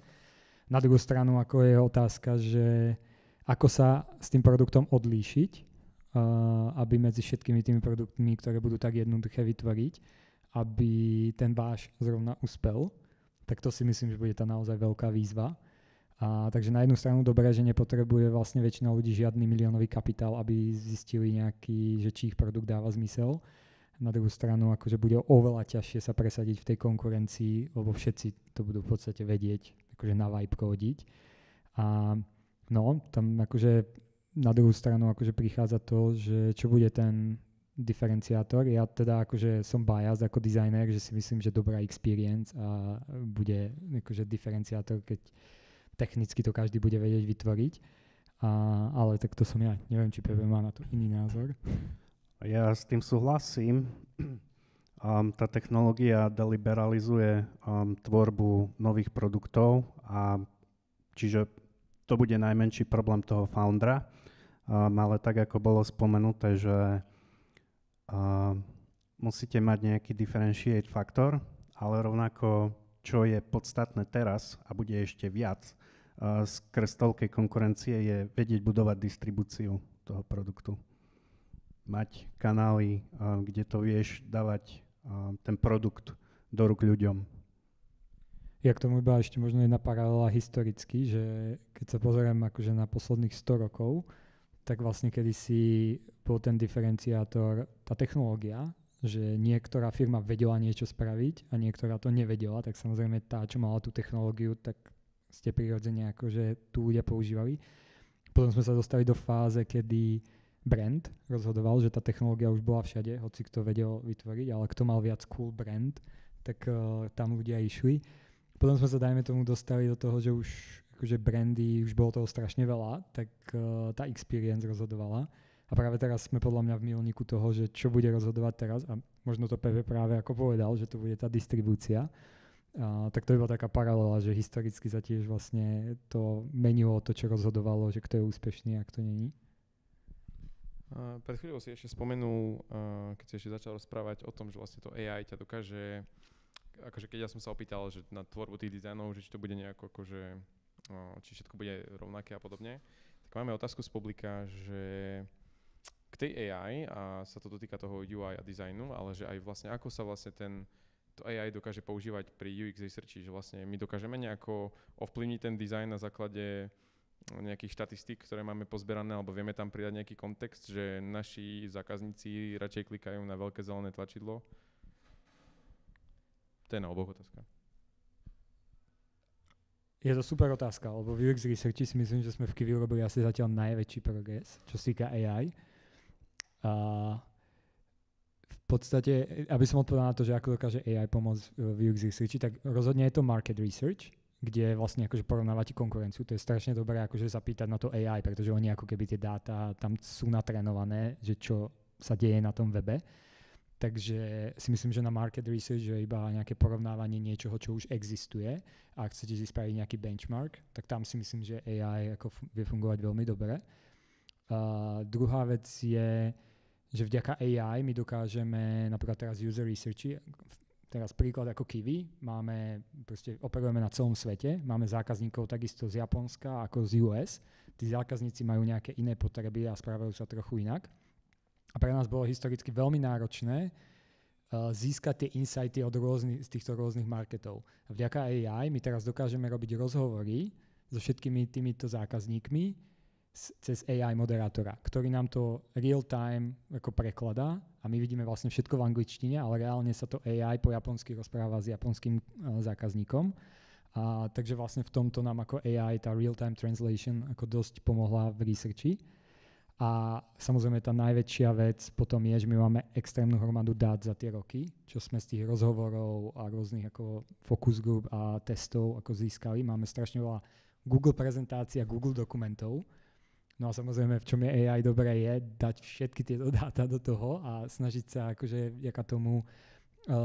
Na druhú stranu, ako je otázka, že ako sa s tým produktom odlíšiť, aby medzi všetkými tými produktmi, ktoré budú tak jednoduché vytvoriť, aby ten váš zrovna uspel, tak to si myslím, že bude tá naozaj veľká výzva. Takže na jednu stranu dobré, že nepotrebuje vlastne väčšina ľudí žiadny miliónový kapitál, aby zistili nejaký, že či ich produkt dáva zmysel. Na druhú stranu akože bude oveľa ťažšie sa presadiť v tej konkurencii, lebo všetci to budú v podstate vedieť, akože na vibe kódiť. A no, tam akože na druhú stranu akože prichádza to, že čo bude ten diferenciátor. Ja teda akože som biased ako dizajner, že si myslím, že dobrá experience a bude akože diferenciátor, keď technicky to každý bude vedieť vytvoriť, ale tak to som ja. Neviem, či Pepe má na to iný názor. Ja s tým súhlasím. Tá technológia deliberalizuje tvorbu nových produktov, a čiže to bude najmenší problém toho foundera, ale tak, ako bolo spomenuté, že musíte mať nejaký differentiate faktor, ale rovnako, čo je podstatné teraz a bude ešte viac skrz toľkej konkurencie, je vedieť budovať distribúciu toho produktu. Mať kanály, kde to vieš dávať ten produkt do rúk ľuďom. Ja k tomu iba ešte možno jedna paralela historicky, že keď sa pozerám akože na posledných 100 rokov, tak vlastne kedysi bol ten diferenciátor, tá technológia, že niektorá firma vedela niečo spraviť a niektorá to nevedela, tak samozrejme tá, čo mala tú technológiu, tak ste prirodzene akože tu ľudia používali. Potom sme sa dostali do fáze, kedy brand rozhodoval, že tá technológia už bola všade, hoci kto vedel vytvoriť, ale kto mal viac cool brand, tak tam ľudia išli. Potom sme sa, dajme tomu, dostali do toho, že už akože brandy, už bolo toho strašne veľa, tak tá experience rozhodovala. A práve teraz sme podľa mňa v milníku toho, že čo bude rozhodovať teraz, a možno to Pepe práve ako povedal, že to bude tá distribúcia. Tak to je taká paralela, že historicky sa tiež vlastne to menilo to, čo rozhodovalo, že kto je úspešný a kto není. Pred chvíľou si ešte spomenul, keď si ešte začal rozprávať o tom, že vlastne to AI ťa dokáže, akože keď ja som sa opýtal, že na tvorbu tých dizajnov, že či to bude nejako akože, či všetko bude rovnaké a podobne, tak máme otázku z publika, že k tej AI, a sa to dotýka toho UI a dizajnu, ale že aj vlastne ako sa vlastne to AI dokáže používať pri UX researchi, že vlastne my dokážeme nejako ovplyvniť ten dizajn na základe nejakých štatistík, ktoré máme pozberané, alebo vieme tam pridať nejaký kontext, že naši zákazníci radšej klikajú na veľké zelené tlačidlo. To je na oboch otázka. Je to super otázka, lebo v UX researchi si myslím, že sme v Kiwi urobili asi zatiaľ najväčší progres, čo sa týka AI. V podstate, aby som odpovedal na to, že ako dokáže AI pomôcť v UX researchi, tak rozhodne je to market research, kde vlastne akože porovnávate konkurenciu. To je strašne dobré akože sa pýtať na to AI, pretože oni ako keby tie dáta tam sú natrénované, že čo sa deje na tom webe. Takže si myslím, že na market research je iba nejaké porovnávanie niečoho, čo už existuje. A ak chcete si spraviť nejaký benchmark, tak tam si myslím, že AI ako vie fungovať veľmi dobre. Druhá vec je, že vďaka AI my dokážeme napríklad teraz user researchi, teraz príklad ako Kiwi, operujeme na celom svete, máme zákazníkov takisto z Japonska ako z US, tí zákazníci majú nejaké iné potreby a správajú sa trochu inak. A pre nás bolo historicky veľmi náročné získať tie insighty z týchto rôznych marketov. A vďaka AI my teraz dokážeme robiť rozhovory so všetkými týmito zákazníkmi cez AI moderátora, ktorý nám to real time ako prekladá a my vidíme vlastne všetko v angličtine, ale reálne sa to AI po japonsky rozpráva s japonským zákazníkom. Takže vlastne v tomto nám ako AI tá real time translation ako dosť pomohla v researchi. A samozrejme tá najväčšia vec potom je, že my máme extrémnu hromadu dát za tie roky, čo sme z tých rozhovorov a rôznych ako focus group a testov ako získali. Máme strašne veľa Google prezentácií a Google dokumentov. No a samozrejme, v čom je AI dobré, je dať všetky tieto dáta do toho a snažiť sa akože vďaka tomu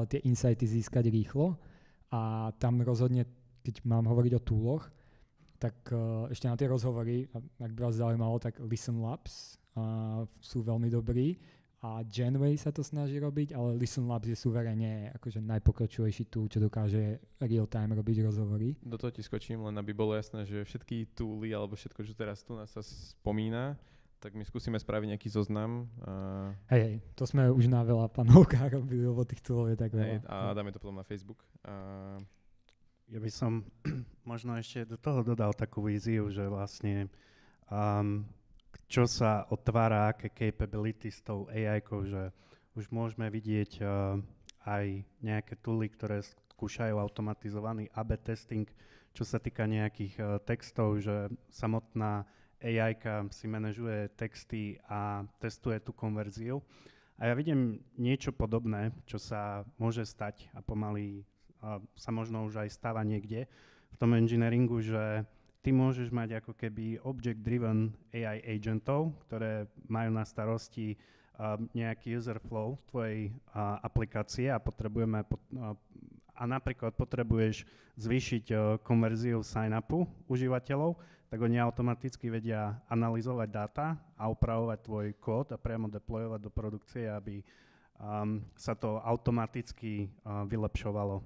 tie insighty získať rýchlo. A tam rozhodne, keď mám hovoriť o tooloch, tak ešte na tie rozhovory, ak by vás zaujímalo, tak Listen Labs sú veľmi dobrí a Genway sa to snaží robiť, ale Listen Labs je suverene akože najpokročilejší tool, čo dokáže real-time robiť rozhovory. Do toho ti skočím, len aby bolo jasné, že všetky tooly alebo všetko, čo teraz tu nás sa spomína, tak my skúsime spraviť nejaký zoznam. Hej, to sme už na veľa panovkách robili, lebo tých toolov je tak veľa. A dáme to potom na Facebook. Ja by som možno ešte do toho dodal takú víziu, že vlastne čo sa otvára, aké capability s tou AI-kou, že už môžeme vidieť aj nejaké tooly, ktoré skúšajú automatizovaný AB testing, čo sa týka nejakých textov, že samotná AI-ka si manažuje texty a testuje tú konverziu. A ja vidím niečo podobné, čo sa môže stať a pomaly sa možno už aj stáva niekde v tom engineeringu, že ty môžeš mať ako keby object-driven AI agentov, ktoré majú na starosti nejaký user flow tvojej aplikácie a a napríklad potrebuješ zvýšiť konverziu sign-upu užívateľov, tak oni automaticky vedia analyzovať dáta a upravovať tvoj kód a priamo deployovať do produkcie, aby sa to automaticky vylepšovalo.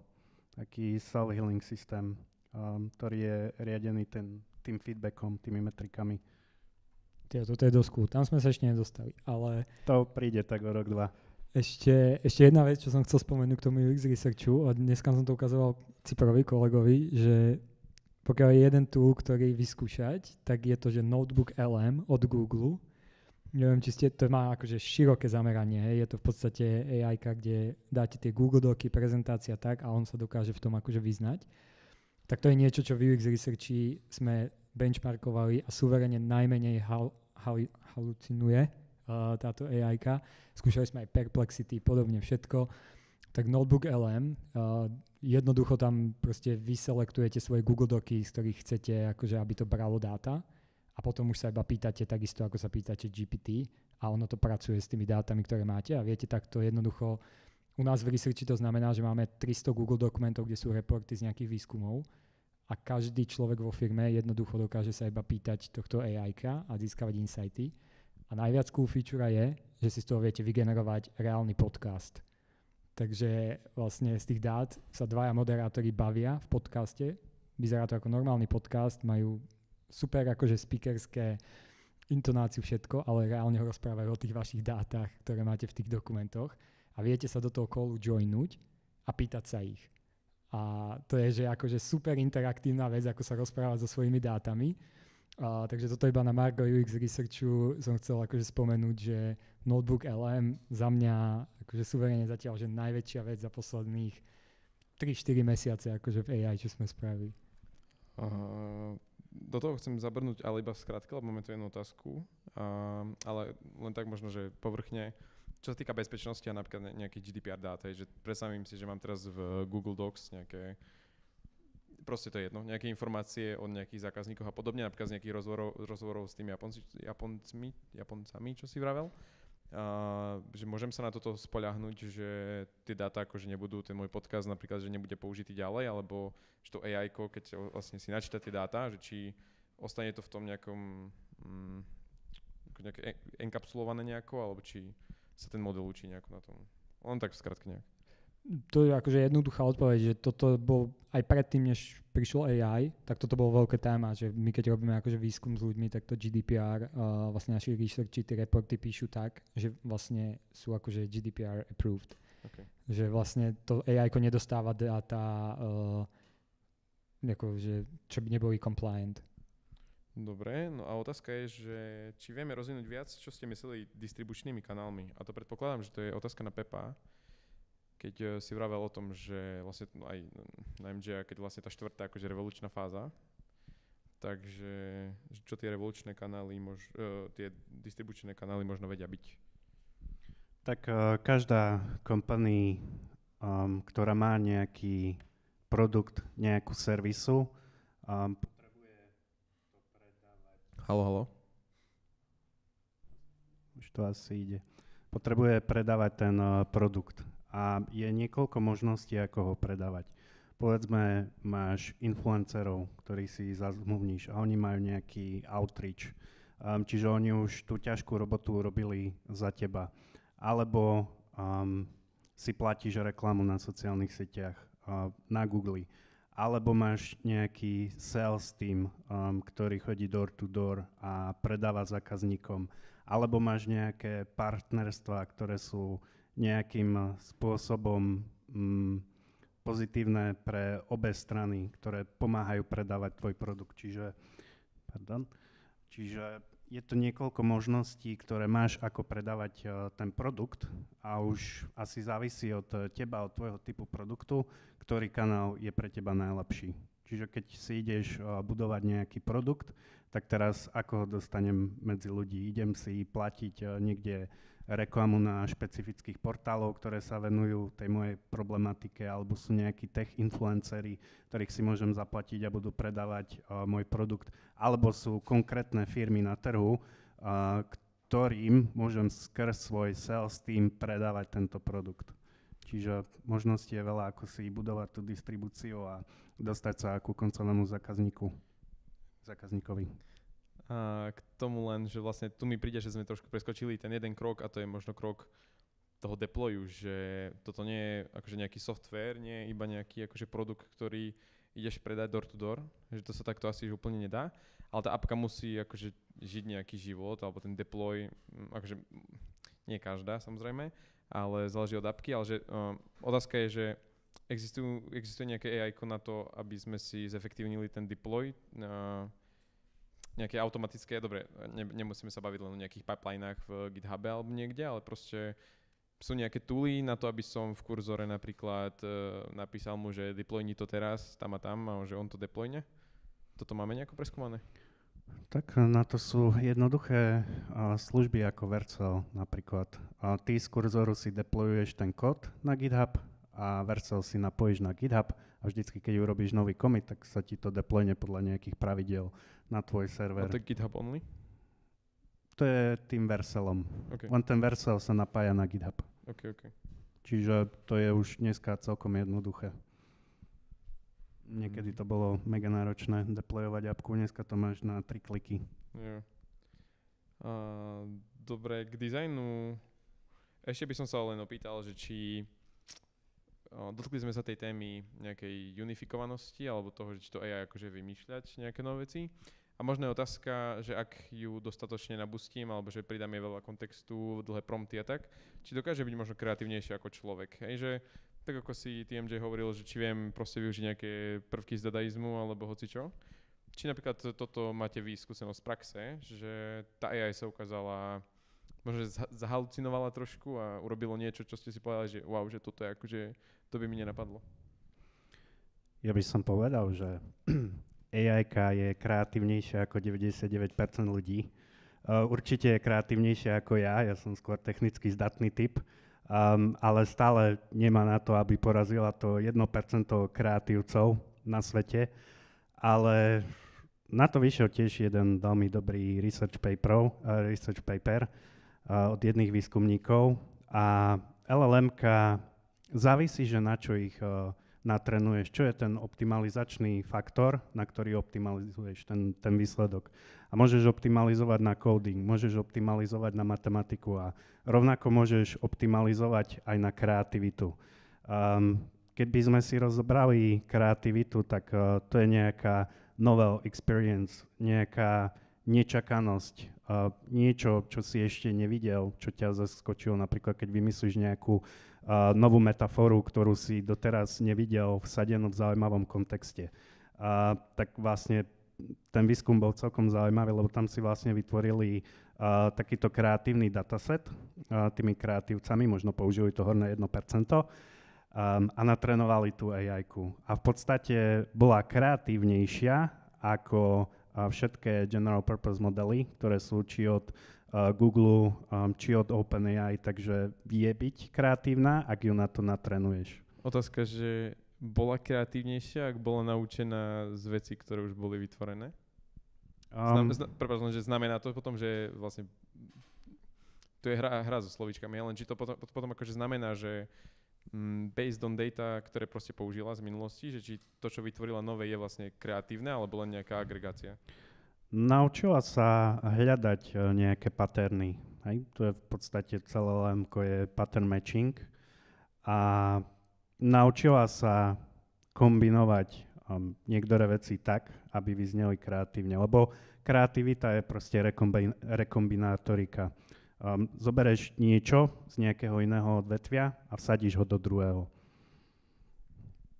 Taký self-healing systém, ktorý je riadený tým feedbackom, tými metrikami. Toto je dosť cool. Tam sme sa ešte nedostali, ale... To príde tak o rok, 2. Ešte jedna vec, čo som chcel spomenúť k tomu UX researchu, a dneska som to ukazoval Ciprovi kolegovi, že pokiaľ je jeden tool, ktorý vyskúšať, tak je to, že Notebook LM od Google. Neviem, či to má akože široké zameranie, hej. Je to v podstate AI, kde dáte tie Google Docy, prezentácia tak a on sa dokáže v tom akože vyznať. Tak to je niečo, čo v UX researchi sme benchmarkovali a suverene najmenej halucinuje táto AI-ka. Skúšali sme aj Perplexity, podobne všetko. Tak Notebook LM, jednoducho tam proste vyselektujete svoje Google Docy, z ktorých chcete, akože, aby to bralo dáta a potom už sa iba pýtate takisto, ako sa pýtate GPT a ono to pracuje s tými dátami, ktoré máte a viete takto jednoducho. U nás v researchi to znamená, že máme 300 Google dokumentov, kde sú reporty z nejakých výskumov a každý človek vo firme jednoducho dokáže sa iba pýtať tohto AI-ka a získavať insighty. A najviac cool feature je, že si z toho viete vygenerovať reálny podcast. Takže vlastne z tých dát sa dvaja moderátori bavia v podcaste. Vyzerá to ako normálny podcast, majú super akože speakerské intonáciu všetko, ale reálne ho rozprávajú o tých vašich dátach, ktoré máte v tých dokumentoch a viete sa do toho callu joinúť a pýtať sa ich. A to je, že akože super interaktívna vec, ako sa rozprávať so svojimi dátami. Takže toto iba na Margo UX Researchu som chcel akože spomenúť, že Notebook LM za mňa akože suverene zatiaľ, že najväčšia vec za posledných 3-4 mesiace akože v AI, čo sme spravili. Do toho chcem zabrnúť, ale iba skrátke, lebo máme tu jednu otázku, ale len tak možno, že povrchne. Čo sa týka bezpečnosti a napríklad nejakých GDPR dát, že predstavím si, že mám teraz v Google Docs nejaké, proste to je jedno, nejaké informácie od nejakých zákazníkov a podobne, napríklad z nejakých rozhovorov s tými Japoncami, čo si vravel. Že môžem sa na toto spoľahnúť, že tie dáta akože nebudú, ten môj podcast napríklad, že nebude použitý ďalej, alebo že to AI-ko, keď vlastne si načíta tie dáta, že či ostane to v tom nejakom nejaké enkapsulované nejako, alebo či sa ten model učí nejako na tom. Len tak skrátke nejak. To je akože jednoduchá odpoveď, že toto bol aj predtým, než prišlo AI, tak toto bolo veľké téma, že my keď robíme akože výskum s ľuďmi, tak to GDPR, vlastne naši researchi tie reporty píšu tak, že vlastne sú akože GDPR approved. Okay. Že vlastne to AI-ko nedostáva dáta, že čo by neboli compliant. Dobre, no a otázka je, že či vieme rozvinúť viac, čo ste mysleli distribučnými kanálmi. A to predpokladám, že to je otázka na Pepa. Keď si vravel o tom, že vlastne aj na MJ, keď vlastne tá štvrtá akože revolučná fáza, takže čo tie revolučné kanály, tie distribučné kanály možno vedia byť? Tak každá company, ktorá má nejaký produkt, nejakú servisu, potrebuje to predávať. Haló. Už to asi ide. Potrebuje predávať ten produkt. A je niekoľko možností, ako ho predávať. povedzme, máš influencerov, ktorí si zazmluvníš a oni majú nejaký outreach. Čiže oni už tú ťažkú robotu urobili za teba. Alebo si platíš reklamu na sociálnych sieťach, na Google. Alebo máš nejaký sales team, ktorý chodí door to door a predáva zákazníkom. Alebo máš nejaké partnerstvá, ktoré sú nejakým spôsobom pozitívne pre obe strany, ktoré pomáhajú predávať tvoj produkt. Čiže je to niekoľko možností, ktoré máš, ako predávať ten produkt a už asi závisí od teba, od tvojho typu produktu, ktorý kanál je pre teba najlepší. Čiže keď si ideš budovať nejaký produkt, tak teraz ako ho dostanem medzi ľudí? Idem si platiť niekde reklamu na špecifických portálov, ktoré sa venujú tej mojej problematike, alebo sú nejakí tech influenceri, ktorých si môžem zaplatiť a budú predávať môj produkt, alebo sú konkrétne firmy na trhu, ktorým môžem skrz svoj sales team predávať tento produkt. Čiže možností je veľa, ako si budovať tú distribúciu a dostať sa ku koncovému zákazníkovi. A k tomu len, že vlastne tu mi príde, že sme trošku preskočili ten jeden krok a to je možno krok toho deployu, že toto nie je akože nejaký software, nie je iba nejaký akože produkt, ktorý ideš predať door to door, že to sa takto asi úplne nedá, ale tá apka musí akože žiť nejaký život, alebo ten deploy, akože nie každá samozrejme, ale záleží od apky, ale že otázka je, že existuje nejaké AI na to, aby sme si zefektívnili ten deploy, nejaké automatické, dobre, nemusíme sa baviť len o nejakých pipelinách v GitHube alebo niekde, ale proste sú nejaké tooly na to, aby som v kurzore napríklad napísal mu, že deployni to teraz tam a že on to deployne. Toto máme nejako preskúmané? Tak na to sú jednoduché služby ako Vercel napríklad. Ty z kurzoru si deployuješ ten kód na GitHub a Vercel si napojíš na GitHub a vždycky, keď urobíš nový commit, tak sa ti to deployne podľa nejakých pravidiel na tvoj server. A to je GitHub only? To je tým Vercelom. Okay. Len ten Vercel sa napája na GitHub. Okay. Čiže to je už dneska celkom jednoduché. Niekedy to bolo mega náročné deployovať appku, dneska to máš na 3 kliky. Yeah. Dobre, k dizajnu ešte by som sa len opýtal, že či dotkli sme sa tej témy nejakej unifikovanosti alebo toho, že či to AI akože vymýšľať nejaké nové veci. A možno je otázka, že ak ju dostatočne nabustím alebo že pridám jej veľa kontextu, dlhé prompty a tak, či dokáže byť možno kreatívnejšie ako človek. Hej, že tak ako si TMJ hovoril, že či viem proste využiť nejaké prvky z dadaizmu alebo hocičo. Či napríklad toto máte vy skúsenosť z praxe, že tá AI sa ukázala, možno zahalucinovala trošku a urobilo niečo, čo ste si povedali, že wow, že toto je akože, to by mi nenapadlo. Ja by som povedal, že AI-ka je kreatívnejšia ako 99% ľudí. Určite je kreatívnejšia ako ja som skôr technicky zdatný typ. Ale stále nemá na to, aby porazila to 1% kreatívcov na svete. Ale na to vyšiel tiež jeden veľmi dobrý research paper od jedných výskumníkov. A LLM-ka závisí, že na čo ich natrenuješ, čo je ten optimalizačný faktor, na ktorý optimalizuješ ten výsledok. A môžeš optimalizovať na coding, môžeš optimalizovať na matematiku a rovnako môžeš optimalizovať aj na kreativitu. Keby sme si rozobrali kreativitu, tak to je nejaká novel experience, nejaká nečakanosť, niečo, čo si ešte nevidel, čo ťa zaskočilo, napríklad keď vymyslíš nejakú novú metaforu, ktorú si doteraz nevidel vsadenú v zaujímavom kontexte. Tak vlastne ten výskum bol celkom zaujímavý, lebo tam si vlastne vytvorili takýto kreatívny dataset tými kreatívcami, možno použili to horné 1%, a natrénovali tú AI-ku. A v podstate bola kreatívnejšia ako všetké general purpose modely, ktoré sú či od Google, či od OpenAI, takže vie byť kreatívna, ak ju na to natrenuješ. Otázka, že bola kreatívnejšia, ak bola naučená z vecí, ktoré už boli vytvorené? Že znamená to potom, že vlastne to je hra so slovíčkami, len či to potom akože znamená, že based on data, ktoré proste použila z minulosti, že či to, čo vytvorila nové, je vlastne kreatívne, alebo len nejaká agregácia? Naučila sa hľadať nejaké patterny. Hej? To je v podstate celé LLM-ko je pattern matching a naučila sa kombinovať niektoré veci tak, aby vyzneli kreatívne, lebo kreativita je proste rekombinátorika. Zobereš niečo z nejakého iného odvetvia a vsadíš ho do druhého.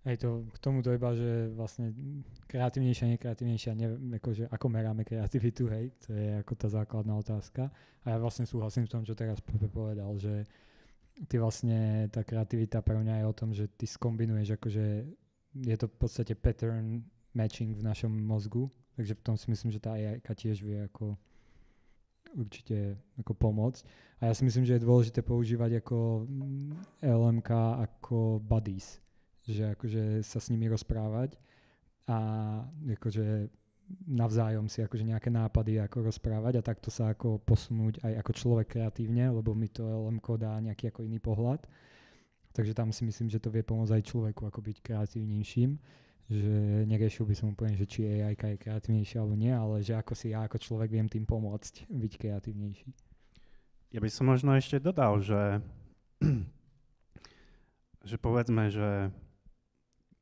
Hej, to k tomu to iba, že vlastne kreatívnejšia, nekreatívnejšia, akože ako meráme kreativitu, hej, to je ako tá základná otázka. A ja vlastne súhlasím v tom, čo teraz Pepe povedal, že ty vlastne, tá kreativita pre mňa je o tom, že ty skombinuješ, akože je to v podstate pattern matching v našom mozgu, takže v tom si myslím, že tá AI tiež vie ako určite ako pomôcť. A ja si myslím, že je dôležité používať ako LMK ako buddies, že akože sa s nimi rozprávať a akože navzájom si akože nejaké nápady ako rozprávať a takto sa ako posunúť aj ako človek kreatívne, lebo mi to LMK dá nejaký ako iný pohľad. Takže tam si myslím, že to vie pomôcť aj človeku ako byť kreatívnejším, že neriešil by som úplne, že či AI je kreatívnejšia alebo nie, ale že ako si ja ako človek viem tým pomôcť byť kreatívnejší. Ja by som možno ešte dodal, že povedzme, že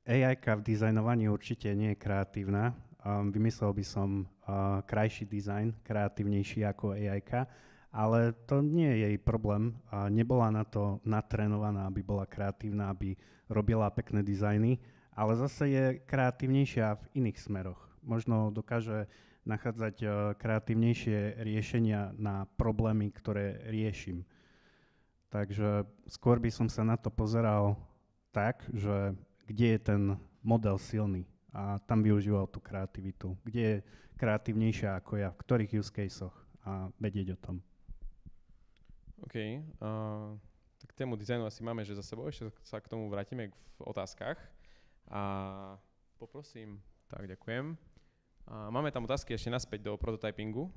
AI v dizajnovaní určite nie je kreatívna. Vymyslel by som krajší dizajn, kreatívnejší ako AI, ale to nie je jej problém. Nebola na to natrénovaná, aby bola kreatívna, aby robila pekné dizajny, ale zase je kreatívnejšia v iných smeroch. Možno dokáže nachádzať kreatívnejšie riešenia na problémy, ktoré riešim. Takže skôr by som sa na to pozeral tak, že kde je ten model silný a tam využíval tú kreativitu. Kde je kreatívnejšia ako ja, v ktorých use casoch a vedieť o tom. OK. Tak tému dizajnu asi máme, že za sebou. Ešte sa k tomu vrátime v otázkach. A poprosím, tak ďakujem. Máme tam otázky ešte naspäť do prototypingu.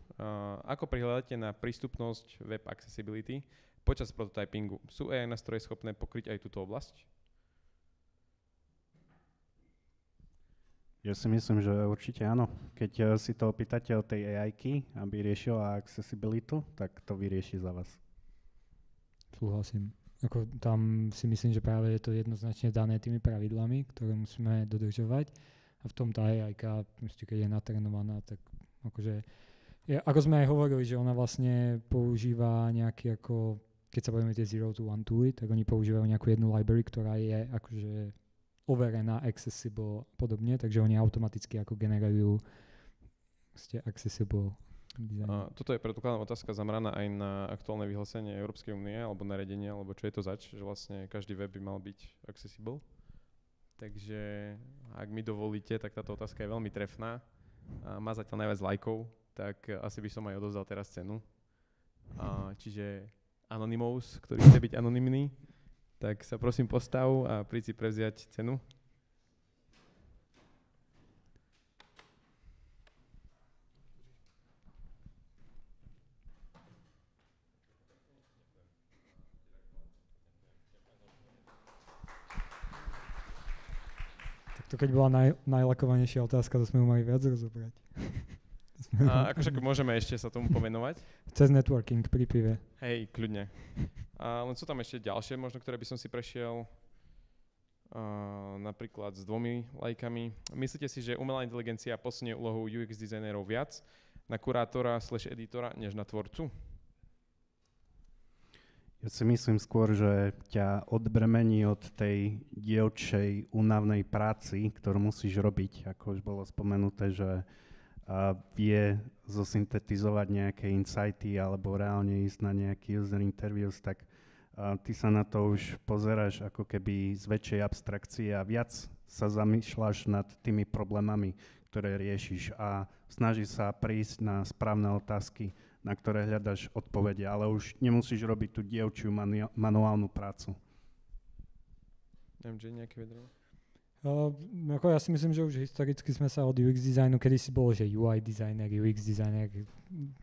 Ako prihľadáte na prístupnosť web accessibility počas prototypingu? Sú AI nástroje schopné pokryť aj túto oblasť? Ja si myslím, že určite áno. Keď si to opýtate od tej AI-ky, aby riešila accessibilitu, tak to vyrieši za vás. Súhlasím. Ako tam si myslím, že práve je to jednoznačne dané tými pravidlami, ktoré musíme dodržovať. A v tom tá AI-ka, keď je natrenovaná, tak akože, ako sme aj hovorili, že ona vlastne používa nejaký ako, keď sa povieme tie 0 to 1 tooly, tak oni používajú nejakú jednu library, ktorá je akože overená, accessible podobne, takže oni automaticky ako generujú accessible design. Toto je predpokladám otázka zameraná aj na aktuálne vyhlásenie Európskej únie alebo nariadenie, alebo čo je to zač, že vlastne každý web by mal byť accessible. Takže ak mi dovolíte, tak táto otázka je veľmi trefná a má zatiaľ najviac lajkov, tak asi by som aj odovzdal teraz cenu. Čiže Anonymous, ktorý chce byť anonymný, tak sa prosím postav a príď si prevziať cenu. Tak to keď bola najlakovanejšia otázka, to sme ju mali viac rozobrať. Akože môžeme ešte sa tomu pomenovať. Cez networking pri pive. Hej, kľudne. Len sú tam ešte ďalšie, možno, ktoré by som si prešiel. Napríklad s 2 lajkami. Myslíte si, že umelá inteligencia posunie úlohu UX dizajnerov viac na kurátora/editora, než na tvorcu? Ja si myslím skôr, že ťa odbremení od tej dielčej únavnej práci, ktorú musíš robiť, ako už bolo spomenuté, že vie zosyntetizovať nejaké insighty alebo reálne ísť na nejaký user interviews, tak ty sa na to už pozeráš ako keby z väčšej abstrakcie a viac sa zamýšľaš nad tými problémami, ktoré riešiš a snažíš sa prísť na správne otázky, na ktoré hľadaš odpovede, ale už nemusíš robiť tú dievčiu manuálnu prácu. MJ, nejaké vedenie? Ako ja si myslím, že už historicky sme sa od UX designu, kedysi bolo, že UI designer, UX designer,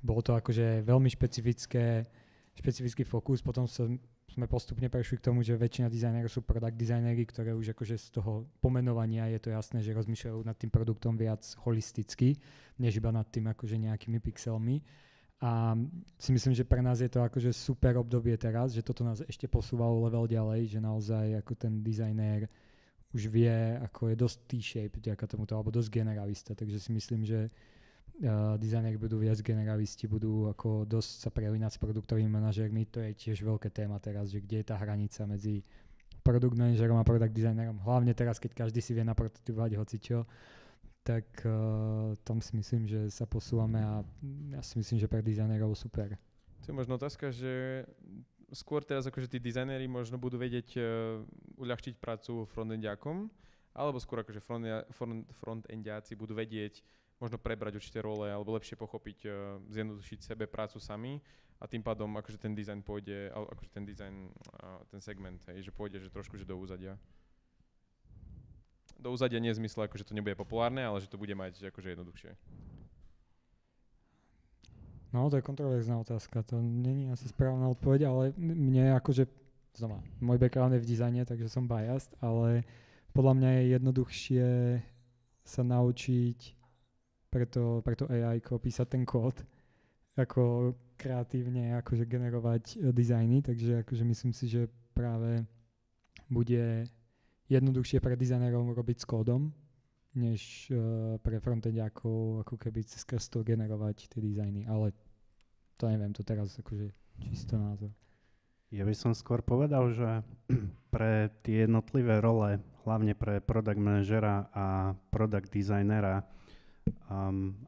bolo to akože veľmi špecifické špecifický fokus. Potom sme postupne prešli k tomu, že väčšina dizajnerov sú product designery, ktoré už akože z toho pomenovania je to jasné, že rozmýšľajú nad tým produktom viac holisticky, než iba nad tým akože nejakými pixelmi. A si myslím, že pre nás je to akože super obdobie teraz, že toto nás ešte posúvalo level ďalej, že naozaj ako ten dizajner už vie, ako je dosť T-shape vďaka tomuto, alebo dosť generalista, takže si myslím, že dizajneri budú viac generalisti, budú ako dosť sa prelínať s produktovými manažérmi, to je tiež veľké téma teraz, že kde je tá hranica medzi produkt manažerom a product designerom, hlavne teraz, keď každý si vie naprototypovať hocičo, tak tam si myslím, že sa posúvame a ja si myslím, že pre dizajnerov super. To je možno otázka, že skôr teraz akože tí dizajneri možno budú vedieť uľahčiť prácu frontendiakom, alebo skôr akože frontendiaci budú vedieť možno prebrať určité role alebo lepšie pochopiť, zjednodušiť sebe prácu sami a tým pádom akože ten dizajn pôjde, akože ten dizajn, ten segment, že pôjde že trošku že do úzadia. Do úzadia nie v zmysle, akože to nebude populárne, ale že to bude mať akože jednoduchšie. No, to je kontroverzná otázka, to nie je asi správna odpoveď, ale mne akože, znova, môj background je v dizajne, takže som biased, ale podľa mňa je jednoduchšie sa naučiť preto AI-ko písať ten kód, ako kreatívne akože generovať dizajny, takže akože myslím si, že práve bude jednoduchšie pre dizajnerov robiť s kódom, než pre frontendiakov ako keby cez to generovať tie dizajny, ale to neviem, to teraz akože čisto názor. Ja by som skôr povedal, že pre tie jednotlivé role, hlavne pre product manažera a product designera,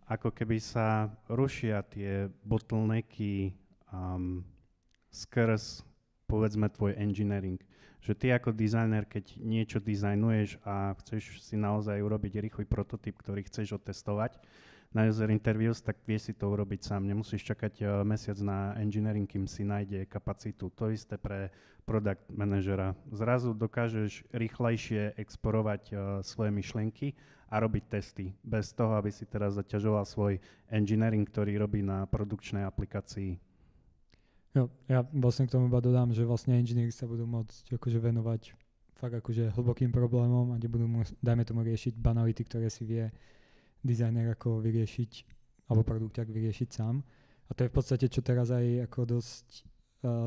ako keby sa rušia tie bottlenecky skrz, povedzme, tvoj engineering. Že ty ako dizajner, keď niečo dizajnuješ a chceš si naozaj urobiť rýchly prototyp, ktorý chceš otestovať na user interviews, tak vieš si to urobiť sám. Nemusíš čakať mesiac na engineering, kým si nájde kapacitu. To isté pre product manažera. Zrazu dokážeš rýchlejšie exporovať svoje myšlienky a robiť testy. Bez toho, aby si teraz zaťažoval svoj engineering, ktorý robí na produkčnej aplikácii. Jo, ja vlastne k tomu iba dodám, že vlastne inžinieri sa budú môcť akože venovať fakt akože hlbokým problémom a kde budú dajme tomu riešiť banality, ktoré si vie dizajner ako vyriešiť alebo produkťák vyriešiť sám. A to je v podstate, čo teraz aj ako dosť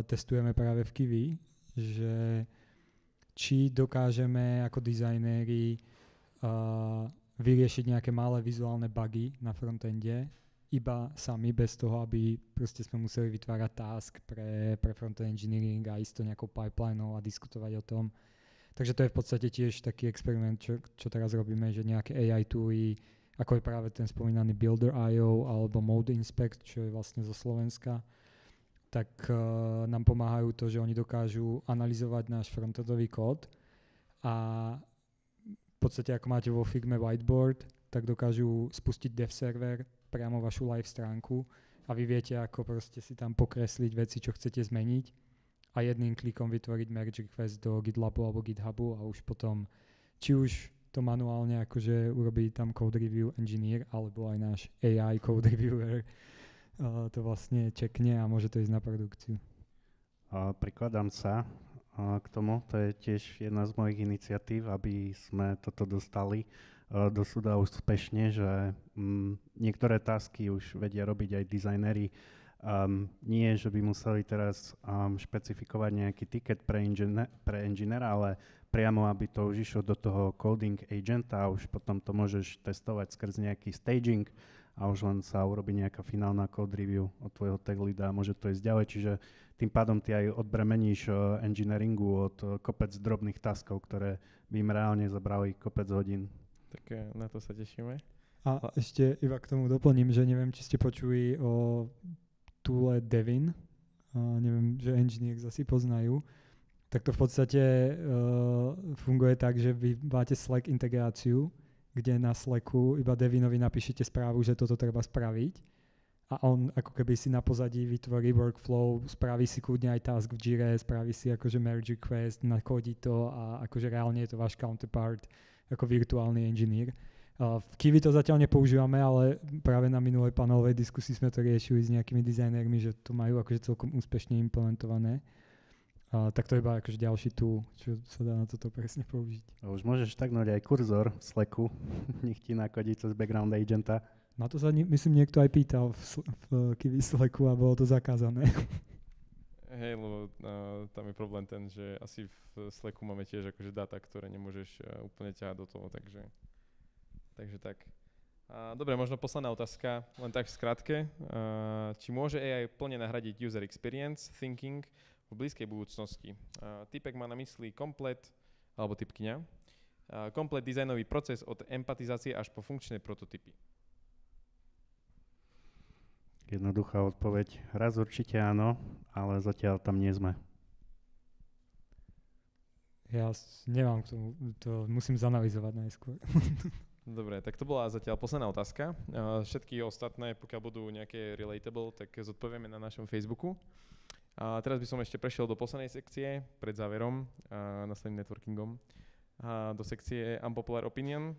testujeme práve v Kiwi, že či dokážeme ako dizajnéri vyriešiť nejaké malé vizuálne bugy na frontende iba sami, bez toho, aby proste sme museli vytvárať task pre frontend engineering a ísť to nejakou pipelineou a diskutovať o tom. Takže to je v podstate tiež taký experiment, čo teraz robíme, že nejaké AI tooly, ako je práve ten spomínaný Builder.io alebo Mode Inspect, čo je vlastne zo Slovenska, tak nám pomáhajú to, že oni dokážu analyzovať náš frontendový kód a v podstate ako máte vo Figme whiteboard, tak dokážu spustiť dev server priamo vašu live stránku a vy viete, ako proste si tam pokresliť veci, čo chcete zmeniť a jedným klikom vytvoriť merge request do GitLabu alebo GitHubu a už potom, či už to manuálne akože urobí tam code review engineer alebo aj náš AI code reviewer to vlastne čekne a môže to ísť na produkciu. Prikladám sa k tomu, to je tiež jedna z mojich iniciatív, aby sme toto dostali do súda úspešne, že niektoré tasky už vedia robiť aj dizajneri. Nie, že by museli teraz špecifikovať nejaký ticket pre engineera, ale priamo, aby to už išlo do toho coding agenta a už potom to môžeš testovať skrz nejaký staging a už len sa urobí nejaká finálna code review od tvojho tag leada a môže to ísť ďalej. Čiže tým pádom ty aj odbremeníš engineeringu od kopec drobných taskov, ktoré by im reálne zabrali kopec hodín. Tak na to sa tešíme. A ešte iba k tomu doplním, že neviem, či ste počuli o toole Devin. Neviem, že engineers asi poznajú. Tak to v podstate funguje tak, že vy máte Slack integráciu, kde na Slacku iba Devinovi napíšete správu, že toto treba spraviť. A on ako keby si na pozadí vytvorí workflow, spraví si kľudne aj task v Jire, spraví si akože merge request, nakodí to a akože reálne je to váš counterpart ako virtuálny engineer. V Kiwi to zatiaľ nepoužívame, ale práve na minulej panelovej diskusii sme to riešili s nejakými dizajnérmi, že to majú akože celkom úspešne implementované. Tak to je iba akože ďalší tool, čo sa dá na toto presne použiť. Už môžeš taknúť aj kurzor v Slacku, nech ti nakodí cez background agenta. Na to sa myslím niekto aj pýtal v Kiwi Slacku a bolo to zakázané. Hej, lebo tam je problém ten, že asi v Slacku máme tiež akože dáta, ktoré nemôžeš úplne ťahať do toho, takže tak. Dobre, možno posledná otázka, len tak v skratke. Či môže AI plne nahradiť user experience thinking v blízkej budúcnosti? Typek má na mysli alebo typkyňa, komplet dizajnový proces od empatizácie až po funkčné prototypy. Jednoduchá odpoveď. Raz určite áno, ale zatiaľ tam nie sme. Ja nemám k tomu, to musím zanalizovať najskôr. Dobre, tak to bola zatiaľ posledná otázka. Všetky ostatné, pokiaľ budú nejaké relatable, tak zodpovieme na našom Facebooku. A teraz by som ešte prešiel do poslednej sekcie, pred záverom, následným networkingom, do sekcie Unpopular Opinion.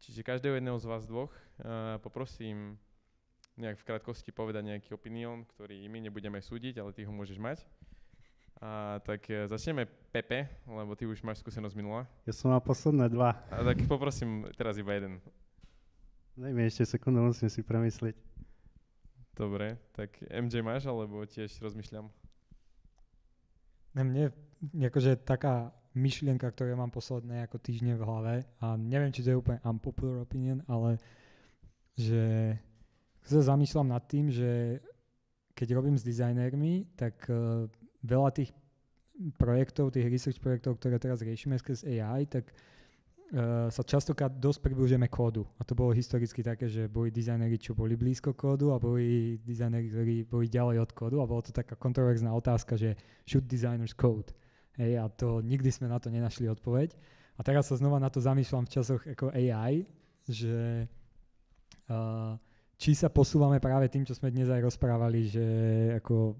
Čiže každého jedného z vás dvoch poprosím nejak v krátkosti povedať nejaký opinión, ktorý my nebudeme súdiť, ale ty ho môžeš mať. Tak začneme Pepe, lebo ty už máš skúsenosť minula. Ja som mal posledné dva. Tak poprosím teraz iba jeden. Daj mi ešte sekundu, musím si premyslieť. Dobre, tak MJ máš, alebo tiež rozmýšľam? Mne akože taká myšlienka, ktorú mám posledné ako týždne v hlave a neviem, či to je úplne unpopular opinion, ale že sa zamýšľam nad tým, že keď robím s dizajnérmi, tak veľa tých projektov, tých research projektov, ktoré teraz riešime skrz AI, tak sa častokrát dosť približujeme kódu. A to bolo historicky také, že boli dizajnéri, čo boli blízko kódu a boli dizajnéri, ktorí boli ďalej od kódu a bolo to taká kontroverzná otázka, že should designers code? Hej, a to nikdy sme na to nenašli odpoveď. A teraz sa znova na to zamýšľam v časoch ako AI, že či sa posúvame práve tým, čo sme dnes aj rozprávali, že ako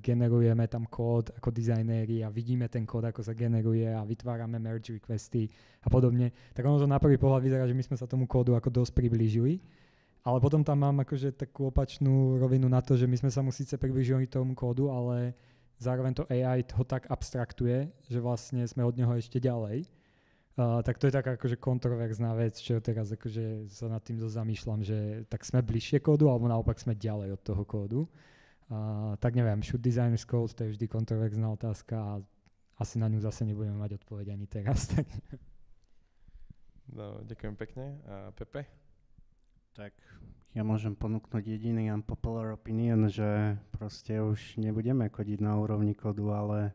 generujeme tam kód ako dizajnéri a vidíme ten kód, ako sa generuje a vytvárame merge requesty a podobne, tak ono to na prvý pohľad vyzerá, že my sme sa tomu kódu ako dosť priblížili, ale potom tam mám akože takú opačnú rovinu na to, že my sme sa mu síce priblížili tomu kódu, ale zároveň to AI ho tak abstraktuje, že vlastne sme od neho ešte ďalej. Tak to je taká akože kontroverzná vec, čo teraz akože sa nad tým zamýšľam, že tak sme bližšie kódu, alebo naopak sme ďalej od toho kódu. Tak neviem, should designers code, to je vždy kontroverzná otázka a asi na ňu zase nebudeme mať odpoveď ani teraz. Tak. No, ďakujem pekne. A Pepe? Tak ja môžem ponúknuť jediný unpopular opinion, že proste už nebudeme kodiť na úrovni kódu, ale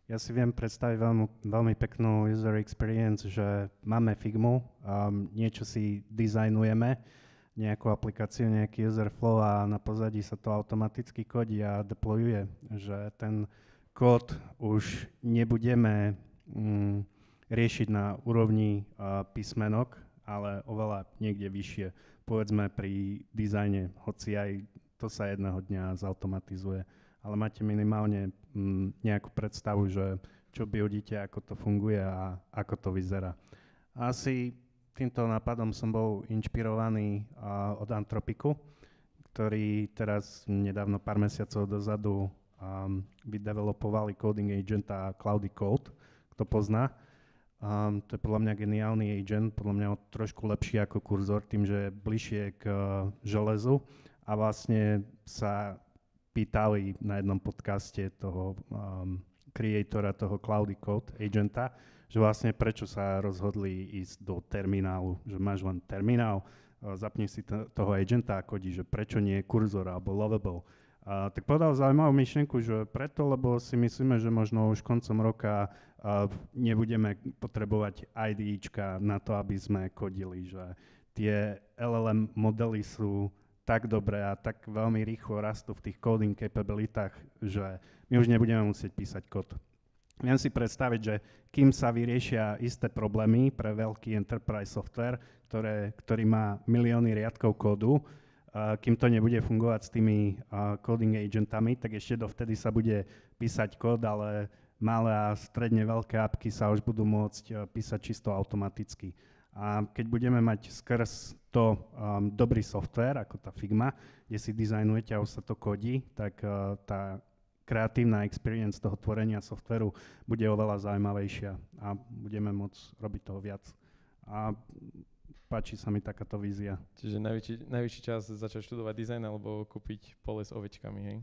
ja si viem predstaviť veľmi peknú user experience, že máme Figmu, niečo si dizajnujeme, nejakú aplikáciu, nejaký user flow a na pozadí sa to automaticky kodí a deployuje, že ten kód už nebudeme riešiť na úrovni písmenok, ale oveľa niekde vyššie. Povedzme pri dizajne, hoci aj to sa jedného dňa zautomatizuje. Ale máte minimálne nejakú predstavu, že čo buildíte, ako to funguje a ako to vyzerá. Asi týmto nápadom som bol inšpirovaný od Anthropicu, ktorí teraz nedávno, pár mesiacov dozadu, vydevelopovali coding agenta Cloudy Code, kto pozná. To je podľa mňa geniálny agent, podľa mňa trošku lepší ako kurzor, tým, že je bližšie k železu a vlastne sa pýtali na jednom podcaste toho creatora, toho Cloudy Code agenta, že vlastne prečo sa rozhodli ísť do terminálu, že máš len terminál, zapni si toho agenta a kodí, že prečo nie kurzor alebo Lovable. Tak povedal zaujímavú myšlienku, že preto, lebo si myslíme, že možno už koncom roka nebudeme potrebovať IDEčka na to, aby sme kodili, že tie LLM modely sú tak dobre a tak veľmi rýchlo rastú v tých coding capabilitách, že my už nebudeme musieť písať kód. Viem si predstaviť, že kým sa vyriešia isté problémy pre veľký enterprise software, ktorý má milióny riadkov kódu, kým to nebude fungovať s tými coding agentami, tak ešte dovtedy sa bude písať kód, ale malé a stredne veľké appky sa už budú môcť písať čisto automaticky. A keď budeme mať skrz to dobrý software, ako tá Figma, kde si dizajnujete a už sa to kodí, tak tá kreatívna experience toho tvorenia softveru bude oveľa zaujímavejšia a budeme môcť robiť toho viac. A páči sa mi takáto vízia. Čiže najvyšší čas začať študovať dizajn alebo kúpiť pole s ovečkami, hej?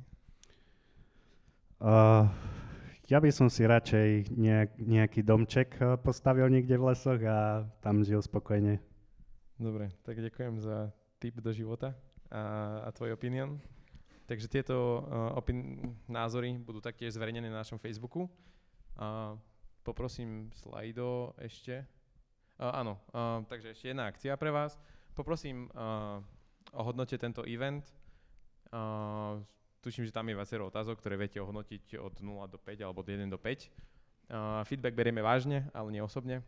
Ja by som si radšej nejaký domček postavil niekde v lesoch a tam žil spokojne. Dobre, tak ďakujem za tip do života a tvoj opinion. Takže tieto názory budú taktiež zverejnené na našom Facebooku. Poprosím slajdo ešte. Áno, takže ešte jedna akcia pre vás. Poprosím, ohodnote tento event. Tuším, že tam je viacero otázok, ktoré viete ohodnotiť od 0 do 5 alebo od 1 do 5. Feedback berieme vážne, ale nie osobne.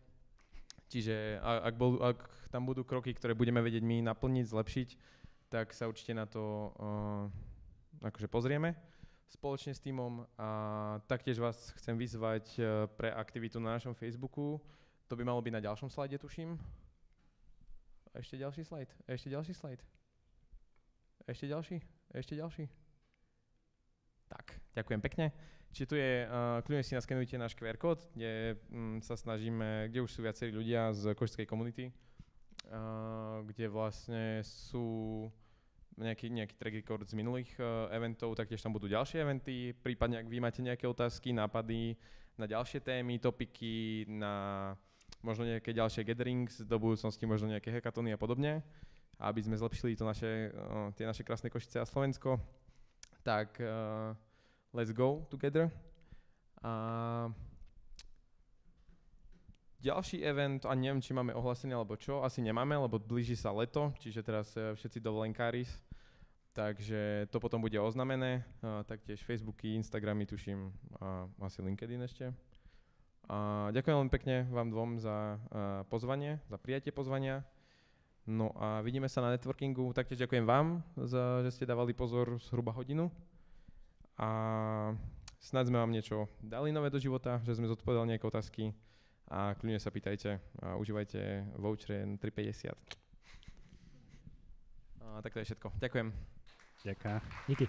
Čiže ak tam budú kroky, ktoré budeme vedieť my naplniť, zlepšiť, tak sa určite na to akože pozrieme spoločne s týmom. A taktiež vás chcem vyzvať pre aktivitu na našom Facebooku. To by malo byť na ďalšom slajde, tuším. A ešte ďalší slajd. Ešte ďalší slajd. Ešte ďalší. Ešte ďalší. Tak, ďakujem pekne. Čiže tu je, kľudne si naskenujte náš QR kód, kde sa snažíme, kde už sú viacerí ľudia z košickej komunity, kde vlastne sú nejaký track record z minulých eventov, taktiež tam budú ďalšie eventy, prípadne ak vy máte nejaké otázky, nápady na ďalšie témy, topiky, na možno nejaké ďalšie gatherings, do budúcnosti možno nejaké hackatony a podobne, aby sme zlepšili tie naše krásne Košice a Slovensko, tak let's go together. Ďalší event, a neviem, či máme ohlásený alebo čo, asi nemáme, lebo blíži sa leto, čiže teraz všetci dovolenkári, takže to potom bude oznamené, taktiež Facebooky, Instagramy, tuším, a asi LinkedIn ešte. Ďakujem veľmi pekne vám dvom za pozvanie, za prijatie pozvania. No a vidíme sa na networkingu, taktiež ďakujem vám, že ste dávali pozor zhruba hodinu. A snad sme vám niečo dali nové do života, že sme zodpovedali nejaké otázky. A kľudne sa pýtajte a užívajte vouchere 3,50. Tak to je všetko. Ďakujem. Ďakujem. Díky.